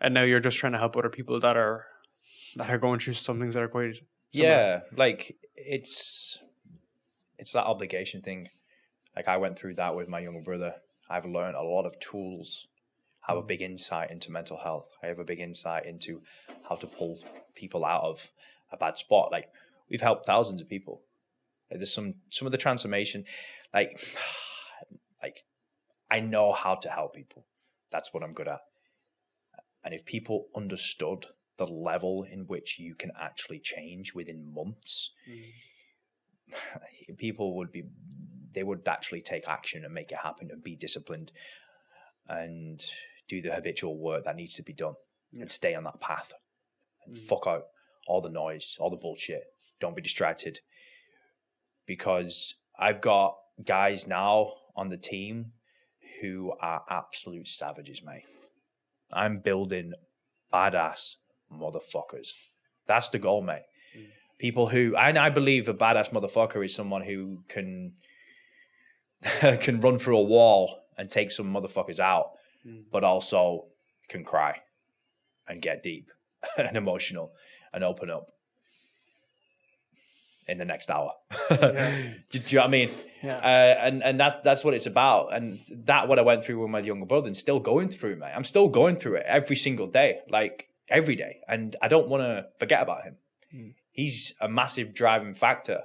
And now you're just trying to help other people that are going through some things that are quite similar. Yeah, like it's that obligation thing. Like, I went through that with my younger brother. I've learned a lot of tools. I have a big insight into mental health. I have a big insight into how to pull people out of a bad spot. Like, we've helped thousands of people. Like, there's some of the transformation, like I know how to help people. That's what I'm good at. And if people understood the level in which you can actually change within months, people would actually take action and make it happen and be disciplined and do the habitual work that needs to be done and stay on that path and fuck out all the noise, all the bullshit. Don't be distracted, because I've got guys now on the team who are absolute savages, mate. I'm building badass motherfuckers. That's the goal, mate. People who, and I believe a badass motherfucker is someone who can run through a wall and take some motherfuckers out, but also can cry and get deep and emotional and open up in the next hour. Yeah. Do you know what I mean? Yeah. And that's what it's about. And that what I went through with my younger brother and still going through, mate. I'm still going through it every single day, like every day. And I don't want to forget about him. He's a massive driving factor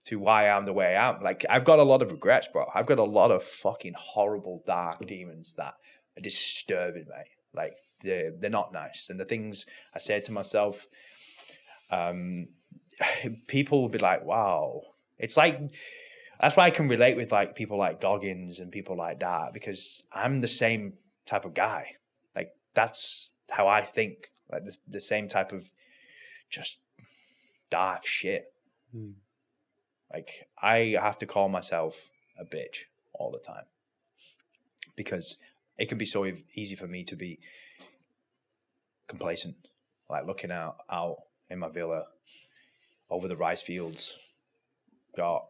to why I'm the way I am. Like, I've got a lot of regrets, bro. I've got a lot of fucking horrible, dark demons that are disturbing, mate. Like, they're not nice. And the things I said to myself, people will be like, wow. It's like, that's why I can relate with like people like Goggins and people like that, because I'm the same type of guy. Like, that's how I think. Like, the same type of just dark shit. Like, I have to call myself a bitch all the time, because it can be so easy for me to be complacent, like looking out in my villa over the rice fields, got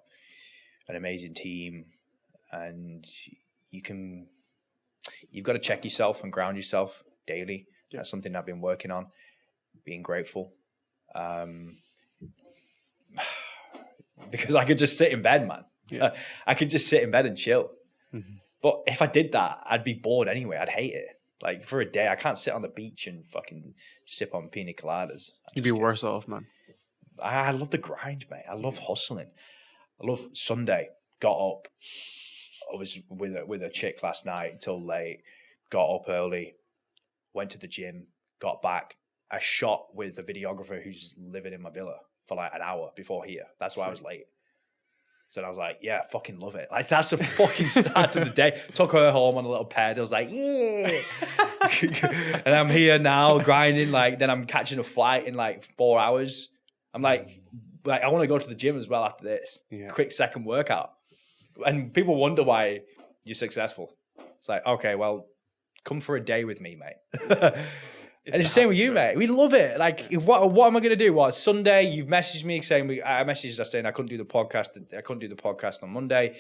an amazing team, and you've got to check yourself and ground yourself daily. Yeah. That's something I've been working on, being grateful. Because I could just sit in bed, man. Yeah. I could just sit in bed and chill. But if I did that, I'd be bored anyway. I'd hate it. Like, for a day, I can't sit on the beach and fucking sip on pina coladas. You'd be worse off, man. I love the grind, mate. I love hustling. I love Sunday. Got up. I was with a chick last night till late. Got up early. Went to the gym. Got back. I shot with a videographer who's living in my villa for like an hour before here. That's why I was late. So I was like, yeah, I fucking love it. Like, that's a fucking start to the day. Took her home on a little ped. I was like, yeah. And I'm here now grinding. Like, then I'm catching a flight in like 4 hours. I'm like I want to go to the gym as well after this. Yeah. Quick second workout. And people wonder why you're successful. It's like, okay, well, come for a day with me, mate. And it's the same with you, mate. We love it. Like, what am I going to do? What, Sunday, you've messaged me saying, I messaged us saying I couldn't do the podcast on Monday.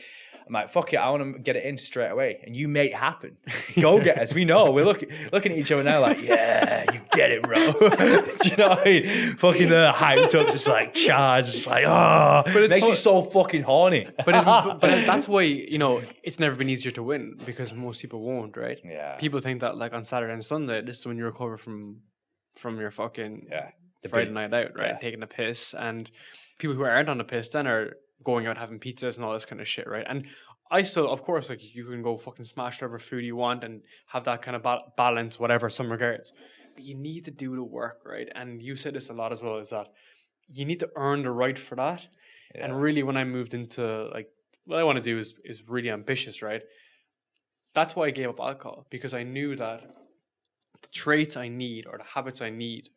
I'm like, fuck it, I want to get it in straight away. And you make it happen. Go get us. We know. We're looking at each other now like, yeah, you get it, bro. Do you know what I mean? Fucking hyped up, just like charged, just like, oh. But it makes me so fucking horny. But that's why, you know, it's never been easier to win because most people won't, right? Yeah. People think that like on Saturday and Sunday, this is when you recover from your fucking Friday night out, right? Taking a piss. And people who aren't on the piss then are going out having pizzas and all this kind of shit, right? And I still, of course, like you can go fucking smash whatever food you want and have that kind of balance, whatever, some regards. But you need to do the work, right? And you said this a lot as well, is that you need to earn the right for that. Yeah. And really, when I moved into like, what I want to do is really ambitious, right? That's why I gave up alcohol, because I knew that the traits I need or the habits I need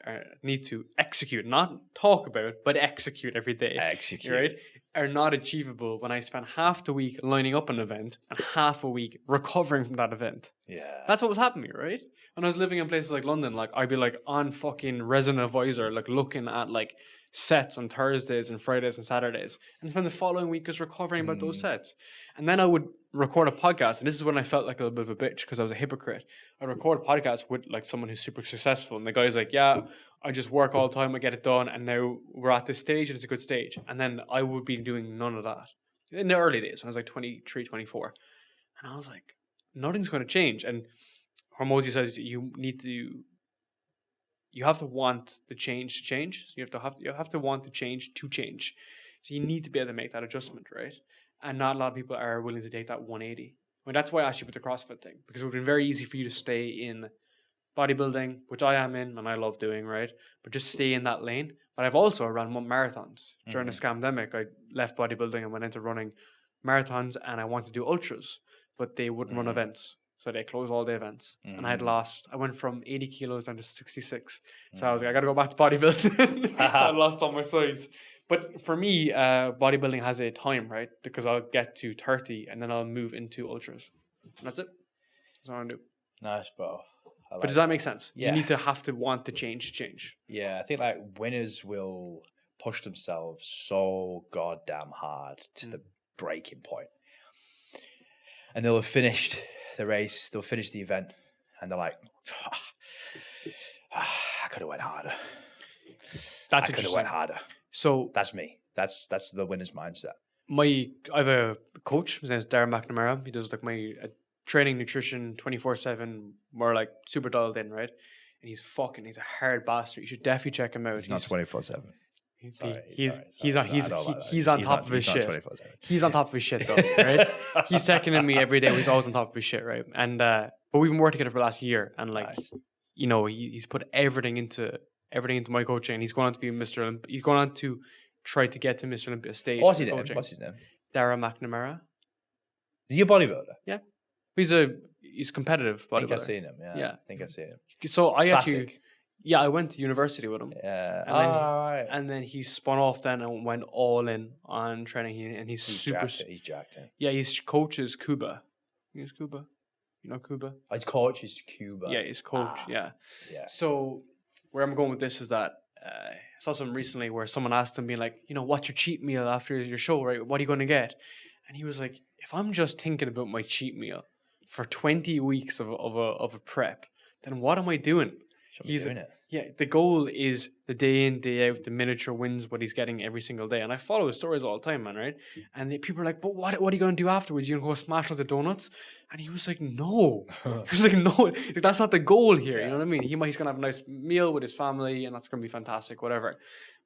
to execute, not talk about, but execute every day. Execute. Right? Are not achievable when I spend half the week lining up an event and half a week recovering from that event. Yeah. That's what was happening to me, right? When I was living in places like London, like I'd be like on fucking resident advisor, like looking at like sets on Thursdays and Fridays and Saturdays. And then the following week is recovering about those sets. And then I would record a podcast. And this is when I felt like a little bit of a bitch because I was a hypocrite. I'd record a podcast with like someone who's super successful. And the guy's like, yeah, I just work all the time. I get it done. And now we're at this stage and it's a good stage. And then I would be doing none of that in the early days when I was like 23, 24. And I was like, nothing's going to change. And Hormozy says you have to want the change to change. So you have to want the change to change. So you need to be able to make that adjustment, right? And not a lot of people are willing to take that 180. I mean, that's why I asked you about the CrossFit thing, because it would have been very easy for you to stay in bodybuilding, which I am in and I love doing, right? But just stay in that lane. But I've also run marathons. During the scamdemic, I left bodybuilding and went into running marathons, and I wanted to do ultras, but they wouldn't run events. So they closed all the events. And I went from 80 kilos down to 66. So I was like, I got to go back to bodybuilding. I lost all my size. But for me, bodybuilding has a time, right? Because I'll get to 30 and then I'll move into ultras. And that's it. That's what I want to do. Nice, bro. But does that make sense? Yeah. You need to have to want to change. Yeah, I think like winners will push themselves so goddamn hard to the breaking point. And they'll have finished the race, they'll finish the event, and they're like, I could have went harder. That's I could have went harder. So that's me. That's the winner's mindset. I have a coach. His name is Darren McNamara. He does like my training, nutrition, 24/7. We're like super dialed in, right? And he's a hard bastard. You should definitely check him out. He's not 24/7. He's on top of his shit. He's on top of his shit though, right? He's checking in me every day. He's always on top of his shit, right? And but we've been working together for the last year, and like, you know, he's put everything into my coaching. He's going on to be Mr. Olympia. He's going on to try to get to Mr. Olympia stage. What's his name? Darren McNamara. Is he a bodybuilder? Yeah, he's competitive bodybuilder. I think I've seen him. Yeah. I think I've seen him. So I went to university with him. Yeah. And then he spun off then and went all in on training. And he's super. He's jacked. Yeah, his coach is Cuba. He's Cuba. You know Cuba? His coach is Cuba. Yeah, his coach. Yeah. So where I'm going with this is that I saw something recently where someone asked him, being like, you know, what's your cheat meal after your show, right? What are you going to get? And he was like, if I'm just thinking about my cheat meal for 20 weeks of a prep, then what am I doing? He's doing it. Yeah, the goal is the day in, day out, the miniature wins what he's getting every single day. And I follow his stories all the time, man, right? And people are like, but what are you going to do afterwards? You going to go smash loads of donuts? And he was like, no. He was like, no, that's not the goal here. You know what I mean? He's going to have a nice meal with his family and that's going to be fantastic, whatever.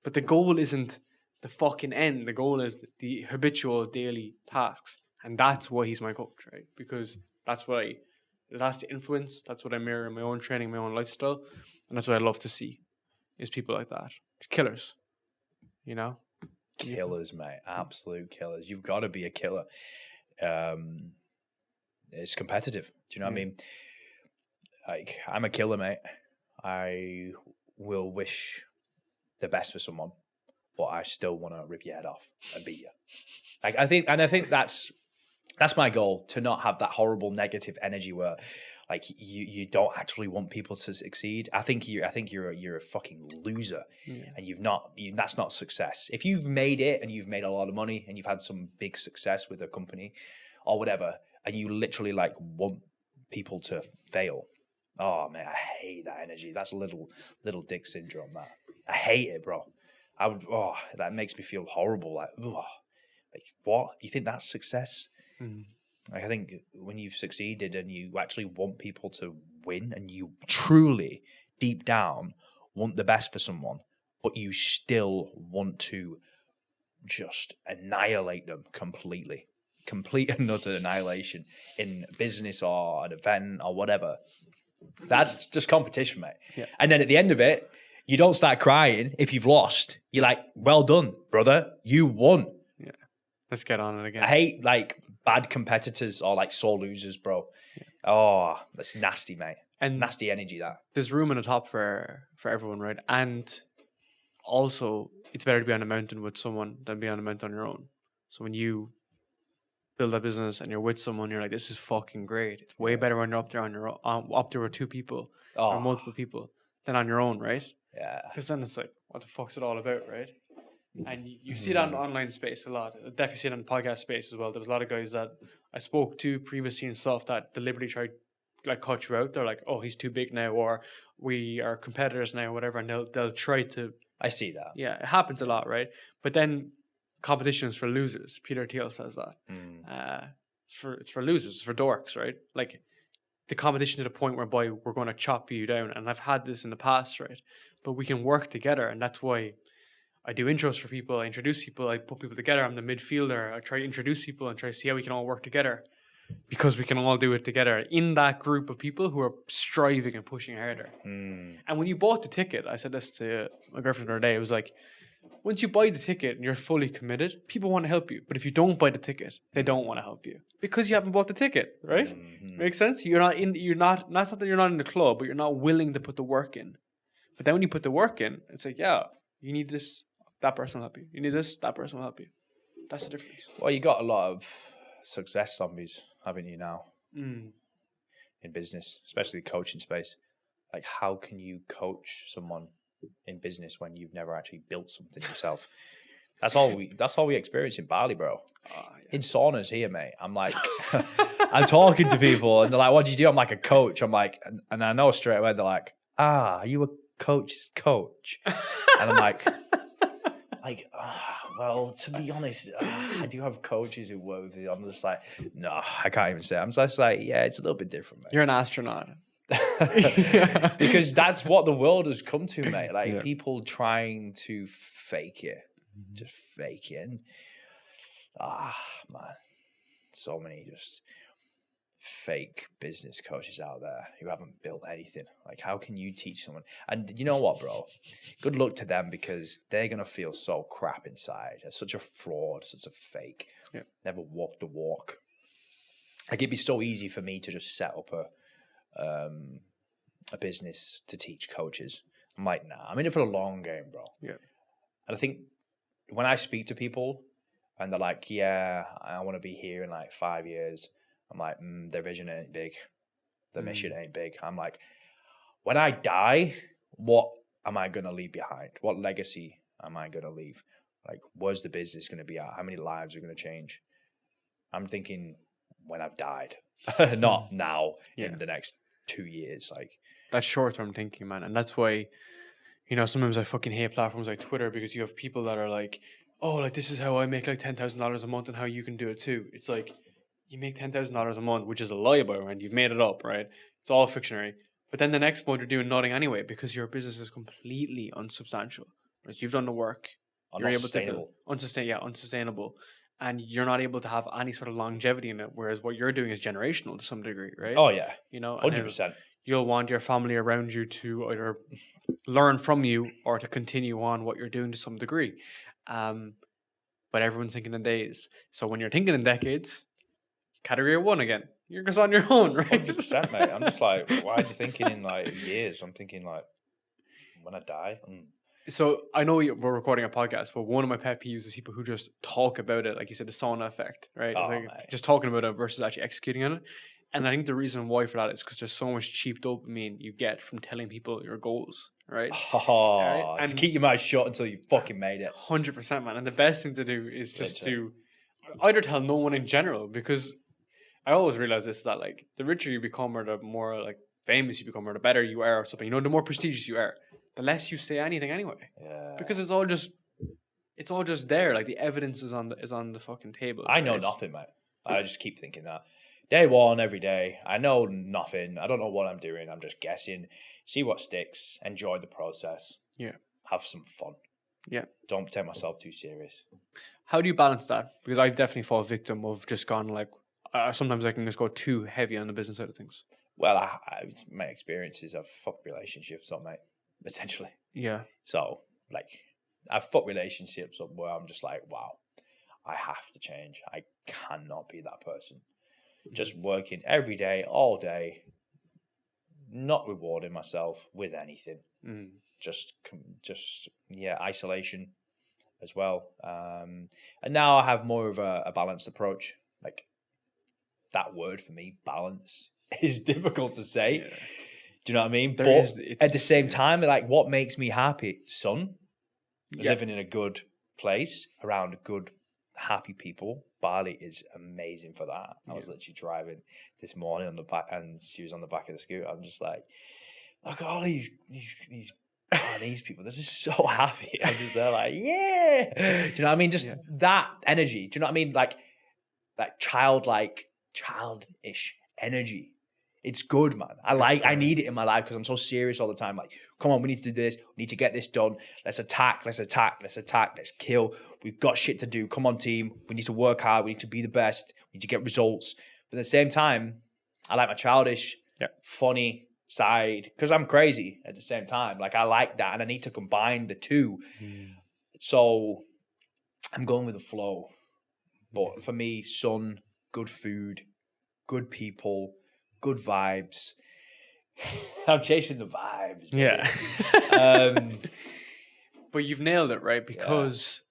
But the goal isn't the fucking end. The goal is the habitual daily tasks. And that's why he's my coach, right? Because that's the influence. That's what I mirror in my own training, my own lifestyle. And that's what I love to see is people like that. Killers, you know? Killers, mate. Absolute killers. You've got to be a killer. It's competitive. Do you know what I mean? Like, I'm a killer, mate. I will wish the best for someone, but I still want to rip your head off and beat you. I think that's my goal, to not have that horrible negative energy where like you don't actually want people to succeed. I think you're a fucking loser, and that's not success. If you've made it and you've made a lot of money and you've had some big success with a company or whatever, and you literally like want people to fail. Oh man, I hate that energy. That's little dick syndrome. That I hate it, bro. That makes me feel horrible. Like what? Do you think that's success? Like, I think when you've succeeded and you actually want people to win and you truly, deep down, want the best for someone, but you still want to just annihilate them completely. Complete and utter annihilation in business or an event or whatever. That's just competition, mate. Yeah. And then at the end of it, you don't start crying if you've lost. You're like, well done, brother. You won. Yeah. Let's get on it again. I hate like bad competitors or like sore losers, bro. Yeah. Oh, that's nasty, mate. And nasty energy, that. There's room on the top for everyone, right? And also, it's better to be on a mountain with someone than be on a mountain on your own. So when you build a business and you're with someone, you're like, this is fucking great. It's way better when you're up there on your own, up there with two people or multiple people than on your own, right? Yeah. Because then it's like, what the fuck's it all about, right? And you see it on online space a lot. I definitely see it on the podcast space as well. There was a lot of guys that I spoke to previously and stuff that deliberately tried like cut you out. They're like, oh, he's too big now, or we are competitors now, or whatever, and they'll try to. I see that. Yeah, it happens a lot, right? But then competition is for losers. Peter Thiel says that. It's for losers, it's for dorks, right? Like the competition to the point whereby we're going to chop you down. And I've had this in the past, right? But we can work together, and that's why I do intros for people. I introduce people. I put people together. I'm the midfielder. I try to introduce people and try to see how we can all work together, because we can all do it together in that group of people who are striving and pushing harder. And when you bought the ticket, I said this to my girlfriend the other day. It was like, once you buy the ticket and you're fully committed, people want to help you. But if you don't buy the ticket, they don't want to help you because you haven't bought the ticket, right? Makes sense? Not that you're not in the club, but you're not willing to put the work in. But then when you put the work in, it's like, yeah, you need this, that person will help you. You need this, that person will help you. That's the difference. Well, you got a lot of success zombies, haven't you now? In business, especially the coaching space. Like, how can you coach someone in business when you've never actually built something yourself? That's all we experience in Bali, bro. In saunas here, mate. I'm like, I'm talking to people and they're like, what do you do? I'm like, a coach. I'm like, and I know straight away, they're like, are you a coach's coach? And I'm like, well, to be honest, I do have coaches who work with me. I'm just like, no, I can't even say it. I'm just like, yeah, it's a little bit different, mate. You're an astronaut. Because that's what the world has come to, mate. Like people trying to fake it, just fake it. And, man, so many just fake business coaches out there who haven't built anything. Like, how can you teach someone? And you know what, bro? Good luck to them, because they're gonna feel so crap inside. They're such a fraud, such a fake. Never walked the walk. Like, it'd be so easy for me to just set up a business to teach coaches. I'm like, nah, I'm in it for the long game, bro. And I think when I speak to people and they're like, yeah, I want to be here in like 5 years, I'm like, their vision ain't big. Their mission ain't big. I'm like, when I die, what am I going to leave behind? What legacy am I going to leave? Like, where's the business going to be at? How many lives are going to change? I'm thinking when I've died, not now in the next 2 years. Like, that's short-term thinking, man. And that's why, sometimes I fucking hate platforms like Twitter, because you have people that are like, oh, like, this is how I make like $10,000 a month and how you can do it too. It's like, you make $10,000 a month, which is a lie, by the way, and you've made it up, right? It's all fictionary. But then the next month you're doing nothing anyway, because your business is completely unsubstantial. Right? So you've done the work. You're able to unsustainable. And you're not able to have any sort of longevity in it, whereas what you're doing is generational to some degree, right? Oh, yeah. 100%. You'll want your family around you to either learn from you or to continue on what you're doing to some degree. But everyone's thinking in days. So when you're thinking in decades, category 1 again. You're just on your own, right? 100%, mate. I'm just like, why are you thinking in like years? I'm thinking like, when I die. So I know we're recording a podcast, but one of my pet peeves is people who just talk about it, like you said, the sauna effect, right? It's like just talking about it versus actually executing on it. And I think the reason why for that is because there's so much cheap dopamine you get from telling people your goals, right? Oh, right? To keep your mouth shut until you fucking made it. 100%, man. And the best thing to do is just to either tell no one in general, because I always realize this, that like the richer you become or the more like famous you become or the better you are or something, you know, the more prestigious you are, the less you say anything anyway. Yeah. Because it's all just there. Like the evidence is on the fucking table. I know nothing, mate. I just keep thinking that. Day one, every day. I know nothing. I don't know what I'm doing. I'm just guessing. See what sticks. Enjoy the process. Yeah. Have some fun. Yeah. Don't take myself too serious. How do you balance that? Because I've definitely fallen victim of just gone like, sometimes I can just go too heavy on the business side of things. Well, my experiences, I've fucked relationships up, mate. Essentially. Yeah. So, like, I've fucked relationships up where I'm just like, wow, I have to change. I cannot be that person. Just working every day, all day, not rewarding myself with anything. Just isolation as well. And now I have more of a balanced approach. Like, that word for me, balance, is difficult to say. Yeah. Do you know what I mean? But at the same time, like, what makes me happy? Son, living in a good place around good, happy people. Bali is amazing for that. I was literally driving this morning on the back, and she was on the back of the scooter. I'm just like, look at all these Balinese people. They're just so happy. I'm just there like, yeah. Do you know what I mean? Just that energy. Do you know what I mean? Like childish energy. It's good, man. I need it in my life because I'm so serious all the time. Like, come on, we need to do this. We need to get this done. Let's attack. Let's kill. We've got shit to do. Come on, team. We need to work hard. We need to be the best. We need to get results. But at the same time, I like my childish, funny side because I'm crazy at the same time. Like, I like that, and I need to combine the two. So I'm going with the flow. But for me, sun, good food, good people, good vibes. I'm chasing the vibes. Baby. Yeah. But you've nailed it, right? Because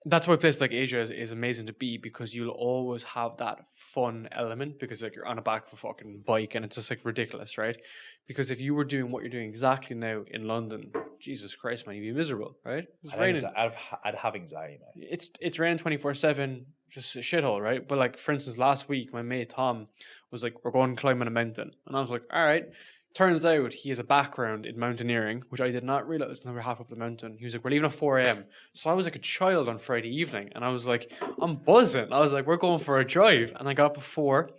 that's why a place like Asia is amazing to be, because you'll always have that fun element because like you're on the back of a fucking bike and it's just like ridiculous, right? Because if you were doing what you're doing exactly now in London, Jesus Christ, man, you'd be miserable, right? It's raining. I'd have anxiety, man. It's raining 24/7, just a shithole, right? But like, for instance, last week, my mate Tom was like, we're going climbing a mountain. And I was like, all right. Turns out he has a background in mountaineering, which I did not realize until we were half up the mountain. He was like, we're leaving at 4 a.m. So I was like a child on Friday evening. And I was like, I'm buzzing. I was like, we're going for a drive. And I got up at 4,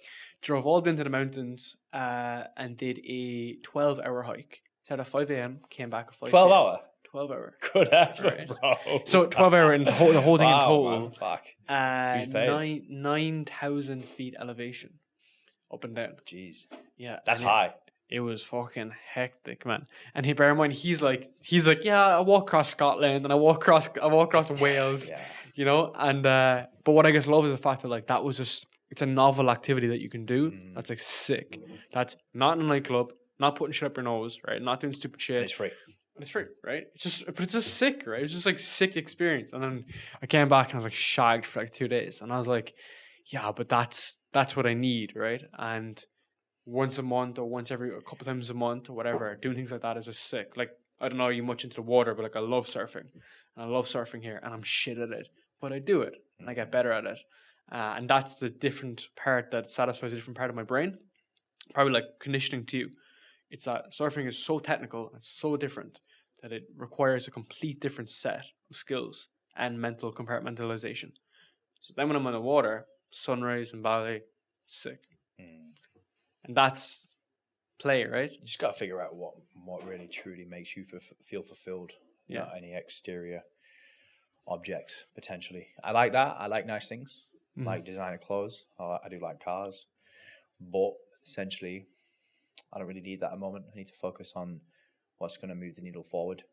drove all the way into the mountains and did a 12-hour hike. Started at 5 a.m., came back at 5 p.m. 12 hour? 12 hour. Good effort, bro. So 12 hour in the whole thing in total. Man, fuck. 9,000 feet elevation. Up and down. Jeez. Yeah. That's high. It was fucking hectic, man. And bear in mind, he's like, yeah, I walk across Scotland and I walk across Wales, you know. And but what I guess love is the fact that like that was just, it's a novel activity that you can do. That's like sick. That's not in a nightclub, not putting shit up your nose, right? Not doing stupid shit. And it's free. It's free, right? But it's just sick, right? It's just like sick experience. And then I came back and I was like shagged for like 2 days, and I was like, yeah, but that's what I need, right? And once a month or once every a couple times a month or whatever, doing things like that is just sick. Like, I don't know you much into the water, but like I love surfing. And I love surfing here, and I'm shit at it, but I do it and I get better at it. And that's the different part that satisfies a different part of my brain. Probably like conditioning to you. It's that surfing is so technical and so different that it requires a complete different set of skills and mental compartmentalization. So then when I'm on the water, sunrise in Bali, sick. And that's play, right? You just got to figure out what really truly makes you feel fulfilled. Not any exterior object, potentially. I like that. I like nice things. I like designer clothes. I do like cars. But essentially, I don't really need that at the moment. I need to focus on what's going to move the needle forward.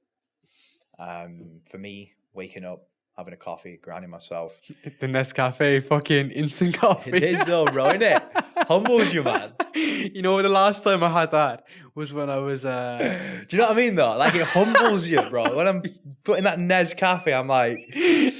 For me, waking up, having a coffee, grounding myself. The Nescafe fucking instant coffee. It is though, bro, isn't it? Humbles you, man. You know, the last time I had that was when I was... Do you know what I mean, though? Like, it humbles you, bro. When I'm putting that Nescafe, I'm like...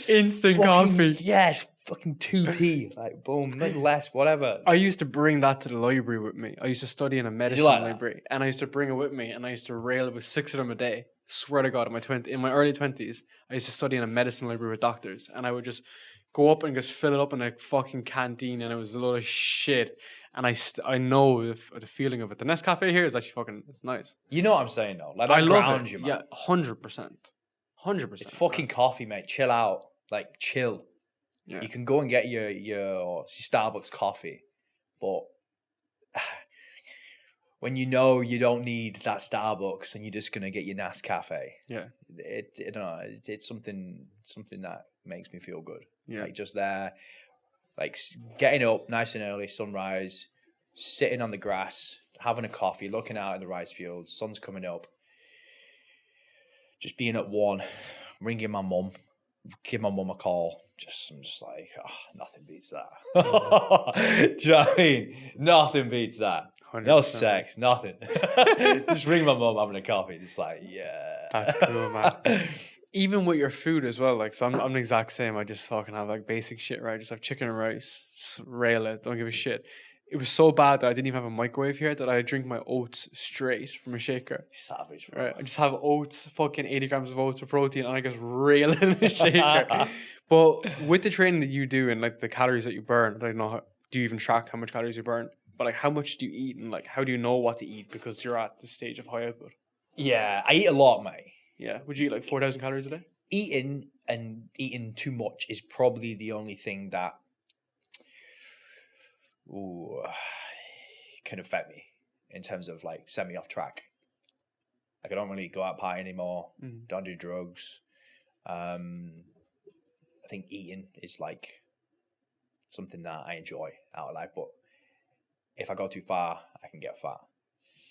Instant coffee. Yes, fucking 2p, like boom, maybe less, whatever. I used to bring that to the library with me. I used to study in a medicine library, and I used to bring it with me, and I used to rail with 6 of them a day. Swear to God, in my early 20s, I used to study in a medicine library with doctors, and I would just go up and just fill it up in a fucking canteen, and it was a lot of shit. And I know the feeling of it. The Nescafe here is actually fucking, it's nice. You know what I'm saying though? Like, I love grounds it. you, man. Yeah, 100%. 100%. It's fucking coffee, mate. Chill out. Like, chill. Yeah. You can go and get your Starbucks coffee, but when you know you don't need that Starbucks and you're just gonna get your Nescafe, it's something that makes me feel good. Yeah, like just there, like getting up nice and early, sunrise, sitting on the grass, having a coffee, looking out in the rice fields, sun's coming up, just being at 1, ringing my mum, give my mum a call. I'm just like, nothing beats that. Do you know what I mean? Nothing beats that. 100%. No sex, nothing. Just ring my mum having a coffee. Just like, yeah. That's cool, man. Even with your food as well, like, so I'm the exact same. I just fucking have like basic shit, right? Just have chicken and rice, just rail it, don't give a shit. It was so bad that I didn't even have a microwave here that I drink my oats straight from a shaker. Savage, bro. Right? I just have oats, fucking 80 grams of oats for protein, and I just rail it in a shaker. But with the training that you do and like the calories that you burn, I don't know, do you even track how much calories you burn? But like, how much do you eat, and like, how do you know what to eat because you're at the stage of high output? Yeah, I eat a lot, mate. Yeah, would you eat like 4,000 calories a day? Eating too much is probably the only thing that can affect me in terms of like set me off track. Like, I don't really go out party anymore. Don't do drugs. I think eating is like something that I enjoy out of life, but if I go too far, I can get fat.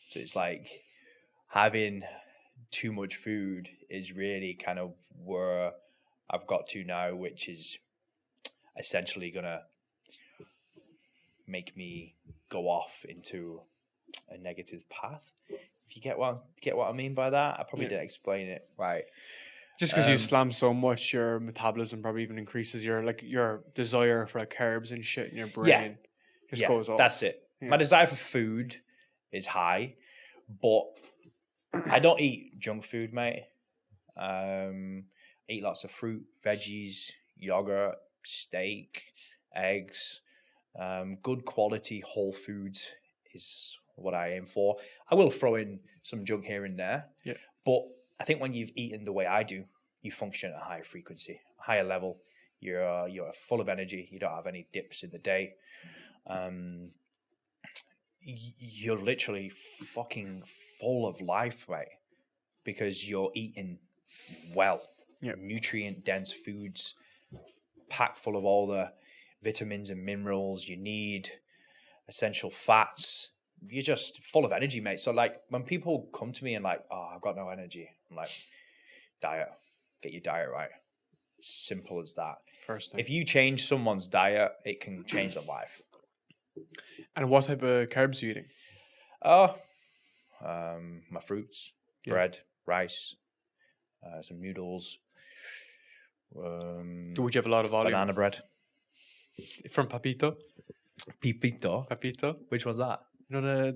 So it's like having too much food is really kind of where I've got to now, which is essentially gonna make me go off into a negative path. If you get what I mean by that, I probably didn't explain it right. Just because you slam so much, your metabolism probably even increases your desire for like carbs and shit in your brain. Just goes off. That's it. Yeah. My desire for food is high, but I don't eat junk food, mate. I eat lots of fruit, veggies, yogurt, steak, eggs. Good quality whole foods is what I aim for. I will throw in some junk here and there, but I think when you've eaten the way I do, you function at a higher frequency, higher level. You're full of energy. You don't have any dips in the day. You're literally fucking full of life, right? Because you're eating well, nutrient-dense foods, packed full of all the vitamins and minerals you need, essential fats. You're just full of energy, mate. So like when people come to me and like, I've got no energy, I'm like, diet, get your diet right. Simple as that. First thing. If you change someone's diet, it can change their life. And what type of carbs are you eating? My fruits, bread, rice, some noodles. Would you have a lot of volume? Banana bread. From Papito? Papito? Which one's that? You know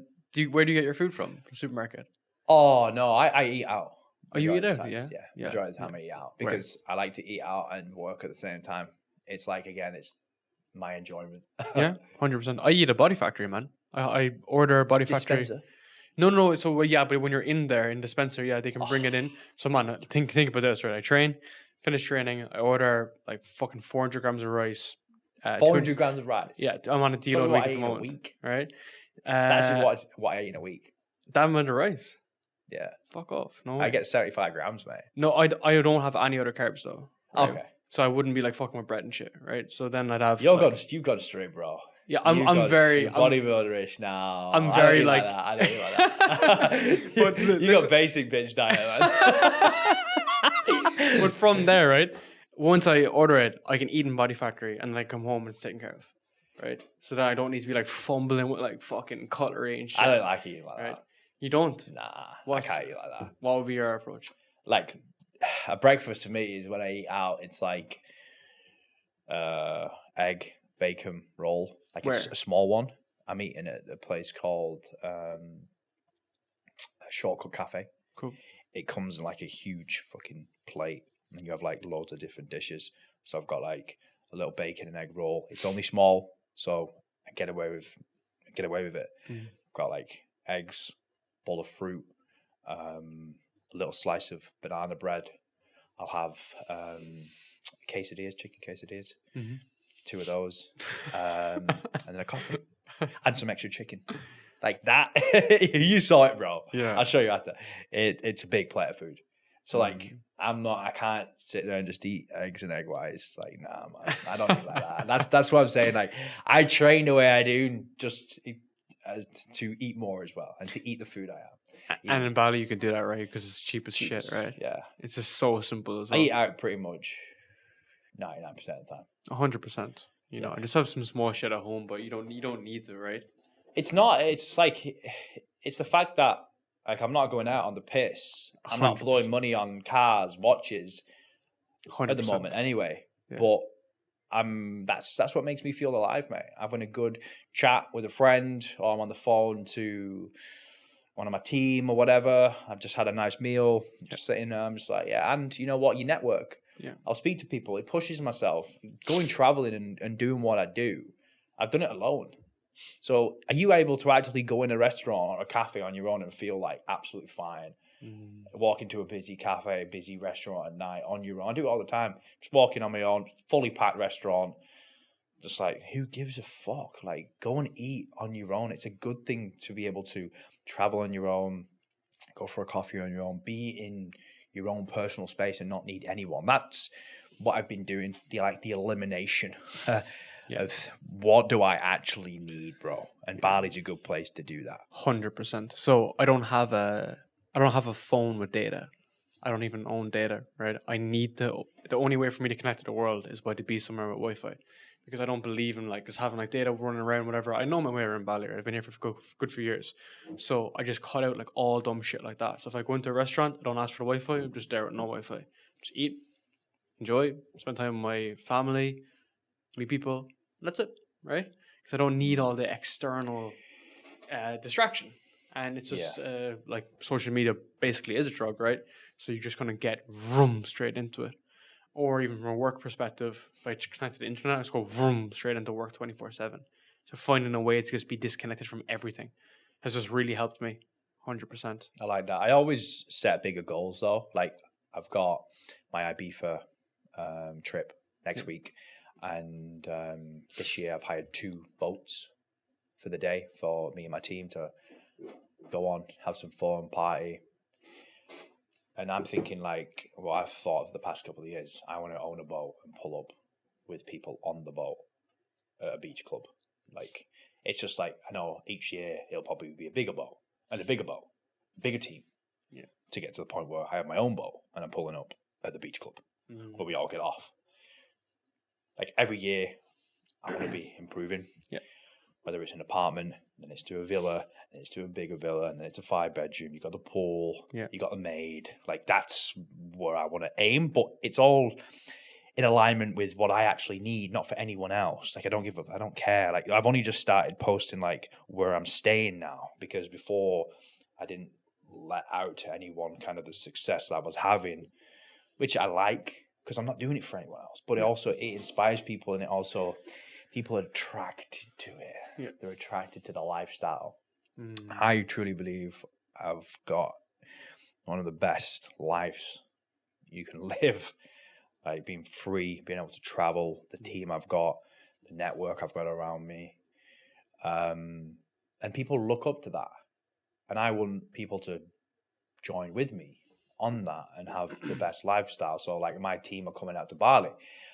where do you get your food from? The supermarket? Oh, no, I eat out. Oh, you eat out? Yeah. Majority of the time I eat out because I like to eat out and work at the same time. It's like, again, it's my enjoyment. Yeah, 100%. I eat a Body Factory, man. I order a Body Factory. No. So but when you're in there in dispenser, they can bring it in. So man, think about this, right? I finish training. I order like fucking 400 grams of rice. 400 grams of rice. Yeah, I'm on a deal a week at the moment. Right? That's actually what I eat in a week. That amount of rice. Yeah. Fuck off. No. I get 75 grams, mate. No, I don't have any other carbs though. Right? Okay. So I wouldn't be like fucking with bread and shit, right? So then I'd have. You've got straight, bro. Yeah, I'm very bodybuilderish now. I'm very like that. I don't eat like that. But you got basic bitch diet, man. But from there, right? Once I order it, I can eat in Body Factory and like come home and it's taken care of, right? So then I don't need to be like fumbling with like fucking cutlery and shit. I don't like eating like that. You don't? Nah, I can't eat like that. What would be your approach? Like, a breakfast to me is when I eat out. It's like egg bacon roll, like Where? a small one. I'm eating at a place called a Shortcut Cafe. Cool. It comes in like a huge fucking plate, and you have like loads of different dishes. So I've got like a little bacon and egg roll. It's only small, so I get away with it. Got like eggs, bowl of fruit, a little slice of banana bread. I'll have quesadillas, chicken quesadillas, 2 of those, and then a coffee and some extra chicken. Like that. You saw it, bro. Yeah. I'll show you after. It's a big plate of food. So like I can't sit there and just eat eggs and egg whites. Like, nah, man, I don't eat like that. That's what I'm saying. Like, I train the way I do just to eat more as well and to eat the food I am. And in Bali, you can do that, right? Because it's cheap as shit, right? Yeah. It's just so simple as well. I eat out pretty much 99% of the time. 100%. You know, I just have some small shit at home, but you don't need to, right? It's not. It's like it's the fact that like I'm not going out on the piss. I'm 100%. not blowing money on cars, watches 100%. at the moment, anyway. Yeah. But that's what makes me feel alive, mate. Having a good chat with a friend, or I'm on the phone to one of my team or whatever. I've just had a nice meal, just sitting there. I'm just like, yeah. And you know what? You network. Yeah. I'll speak to people. It pushes myself. Going traveling and doing what I do. I've done it alone. So are you able to actually go in a restaurant or a cafe on your own and feel like absolutely fine? Walk into a busy cafe, busy restaurant at night on your own. I do it all the time. Just walking on my own, fully packed restaurant. Just like, who gives a fuck? Like, go and eat on your own. It's a good thing to be able to travel on your own, go for a coffee on your own, be in your own personal space and not need anyone. That's what I've been doing. The elimination of what do I actually need, bro? And Bali's a good place to do that. 100%. So I don't have a phone with data. I don't even own data, right? The only way for me to connect to the world is by to be somewhere with Wi-Fi, because I don't believe in like just having like data running around, whatever. I know my way around Bali. Right? I've been here for good few years. So I just cut out like all dumb shit like that. So if I go into a restaurant, I don't ask for the Wi-Fi. I'm just there with no Wi-Fi. Just eat, enjoy, spend time with my family, meet people. That's it, right? Because I don't need all the external distraction. And it's just like social media basically is a drug, right? So you're just going to get vroom straight into it. Or even from a work perspective, if I connect to the internet, I just go vroom straight into work 24/7. So finding a way to just be disconnected from everything has just really helped me, 100%. I like that. I always set bigger goals though. Like I've got my Ibiza trip next week. And this year I've hired 2 boats for the day for me and my team to go on, have some fun, party. And I'm thinking like what I've thought of the past couple of years. I want to own a boat and pull up with people on the boat at a beach club. Like, it's just like, I know each year it'll probably be a bigger boat and a bigger boat, bigger team. Yeah. To get to the point where I have my own boat and I'm pulling up at the beach club where we all get off. Like every year, I want to be improving. Yeah. Whether it's an apartment, then it's to a villa, then it's to a bigger villa, and then it's a 5-bedroom. You got the pool, you got a maid. Like that's where I want to aim. But it's all in alignment with what I actually need, not for anyone else. Like I don't give up. I don't care. Like I've only just started posting like where I'm staying now, because before I didn't let out to anyone kind of the success that I was having, which I like. Because I'm not doing it for anyone else, but it inspires people, and it also people are attracted to it. Yeah. They're attracted to the lifestyle. I truly believe I've got one of the best lives you can live, like being free, being able to travel, the team I've got, the network I've got around me, and people look up to that, and I want people to join with me on that and have the best lifestyle. So like my team are coming out to Bali.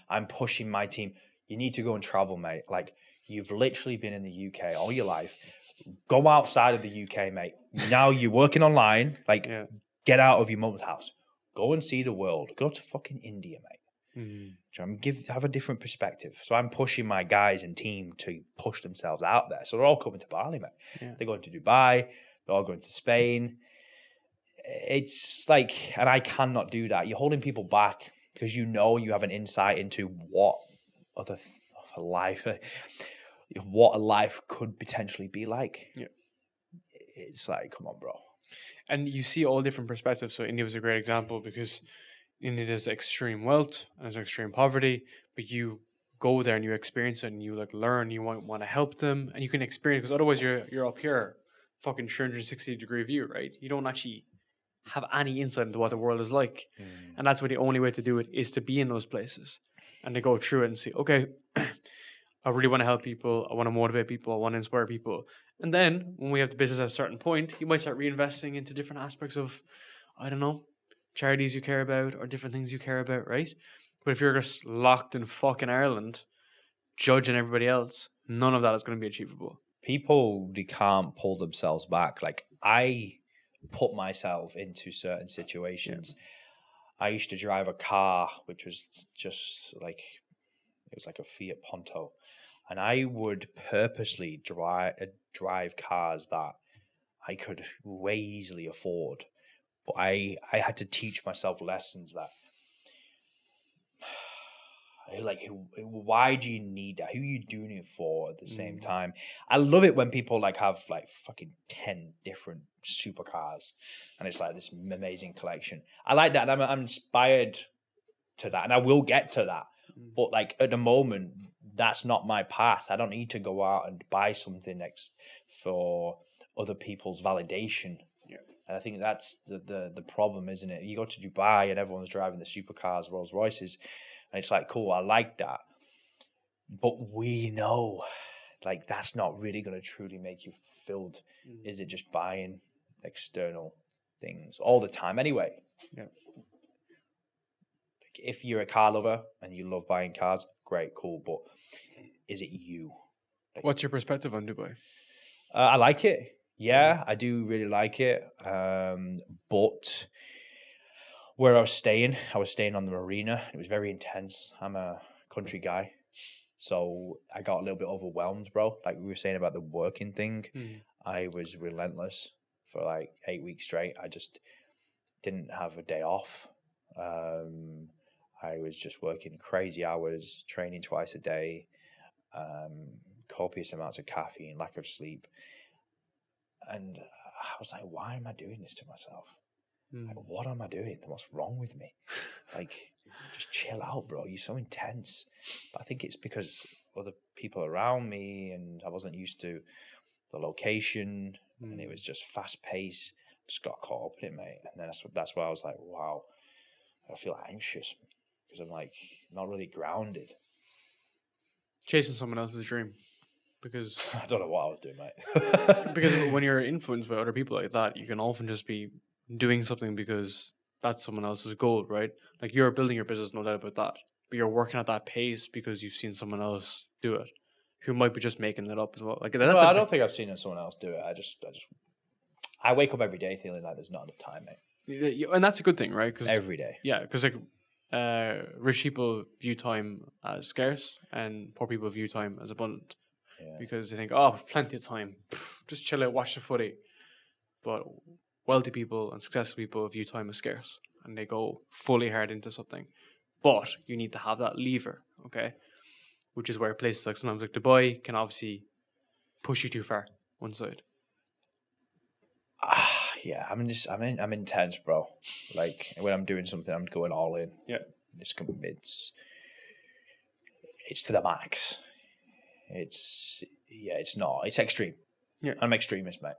I'm pushing my team. You need to go and travel, mate. Like you've literally been in the UK all your life. Go outside of the UK, mate. Now you're working online. Like get out of your mum's house. Go and see the world. Go to fucking India, mate. Have a different perspective. So I'm pushing my guys and team to push themselves out there. So they're all coming to Bali, mate. Yeah. They're going to Dubai. They're all going to Spain. It's like, and I cannot do that. You're holding people back because you know you have an insight into what other life, what a life could potentially be like. Yeah. It's like, come on, bro. And you see all different perspectives. So India was a great example because India has extreme wealth and there's extreme poverty, but you go there and you experience it and you like learn, you want to help them and you can experience, because otherwise you're up here fucking 360-degree view, right? You don't actually have any insight into what the world is like. And that's where the only way to do it is to be in those places and to go through it and see, okay, I really want to help people, I want to motivate people, I want to inspire people. And then when we have the business at a certain point, you might start reinvesting into different aspects of, I don't know, charities you care about or different things you care about, right? But if you're just locked in fucking Ireland, judging everybody else, none of that is going to be achievable. People, they can't pull themselves back. Like, I put myself into certain situations. I used to drive a car, which was just like, it was like a Fiat Punto. And I would purposely drive cars that I could way easily afford. But I had to teach myself lessons that, like, why do you need that? Who are you doing it for at the same time? I love it when people like have like fucking 10 different supercars and it's like this amazing collection. I like that. I'm inspired to that and I will get to that. But like at the moment, that's not my path. I don't need to go out and buy something next for other people's validation. Yeah. And I think that's the problem, isn't it? You go to Dubai and everyone's driving the supercars, Rolls Royces, and it's like, cool, I like that. But we know, like, that's not really going to truly make you fulfilled. Is it just buying external things all the time anyway? Yeah. Like, if you're a car lover and you love buying cars, great, cool. But is it you? Like, what's your perspective on Dubai? I like it. Yeah, I do really like it. But where I was staying on the marina. It was very intense. I'm a country guy. So I got a little bit overwhelmed, bro. Like we were saying about the working thing. I was relentless for like 8 weeks straight. I just didn't have a day off. I was just working crazy hours, training twice a day, copious amounts of caffeine, lack of sleep. And I was like, why am I doing this to myself? Like, what am I doing? What's wrong with me? Like, just chill out, bro. You're so intense. But I think it's because other people around me and I wasn't used to the location and it was just fast paced. Just got caught up in it, mate. And then that's why I was like, wow, I feel anxious because I'm like not really grounded. Chasing someone else's dream. Because I don't know what I was doing, mate. Because when you're influenced by other people like that, you can often just be doing something because that's someone else's goal, right? Like you're building your business, no doubt about that. But you're working at that pace because you've seen someone else do it, who might be just making it up as well. Like that's I don't think I've seen someone else do it. I wake up every day feeling like there's not enough time, mate. And that's a good thing, right? Cause, every day. Yeah, because like rich people view time as scarce and poor people view time as abundant. Yeah. Because they think, oh, I've plenty of time. Just chill out, watch the footy. But wealthy people and successful people view time as scarce and they go fully hard into something. But you need to have that lever, okay? Which is where places like sometimes like Dubai can obviously push you too far one side. Yeah, I'm intense, bro. Like when I'm doing something, I'm going all in. Yeah, it's to the max. It's extreme. Yeah, I'm extremist, mate.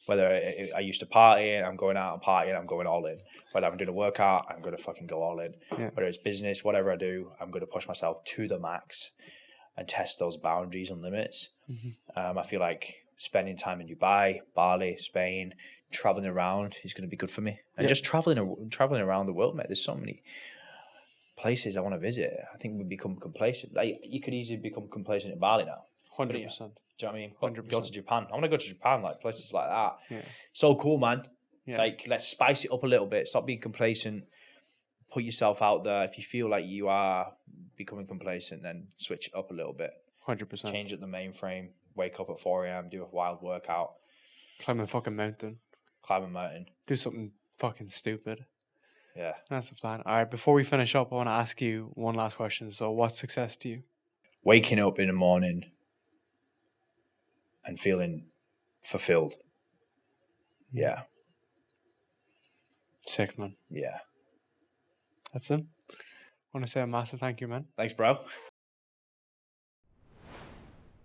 Whether I used to party, I'm going out and partying, I'm going all in. Whether I'm doing a workout, I'm going to fucking go all in. Yeah. Whether it's business, whatever I do, I'm going to push myself to the max and test those boundaries and limits. I feel like spending time in Dubai, Bali, Spain, traveling around is going to be good for me. And just traveling around the world, mate. There's so many places I want to visit. I think we become complacent. Like you could easily become complacent in Bali now. 100%. Do you know what I mean? 100%. Go to Japan. I want to go to Japan, like places like that. Yeah. So cool, man. Yeah. Like let's spice it up a little bit. Stop being complacent. Put yourself out there. If you feel like you are becoming complacent, then switch it up a little bit. 100%. Change at the mainframe. Wake up at 4 a.m. Do a wild workout. Climb a fucking mountain. Do something fucking stupid. Yeah. That's the plan. All right, before we finish up, I want to ask you one last question. So what's success to you? waking up in the morning and feeling fulfilled. Yeah. Sick, man. Yeah. That's it. I want to say a massive thank you, man. Thanks, bro.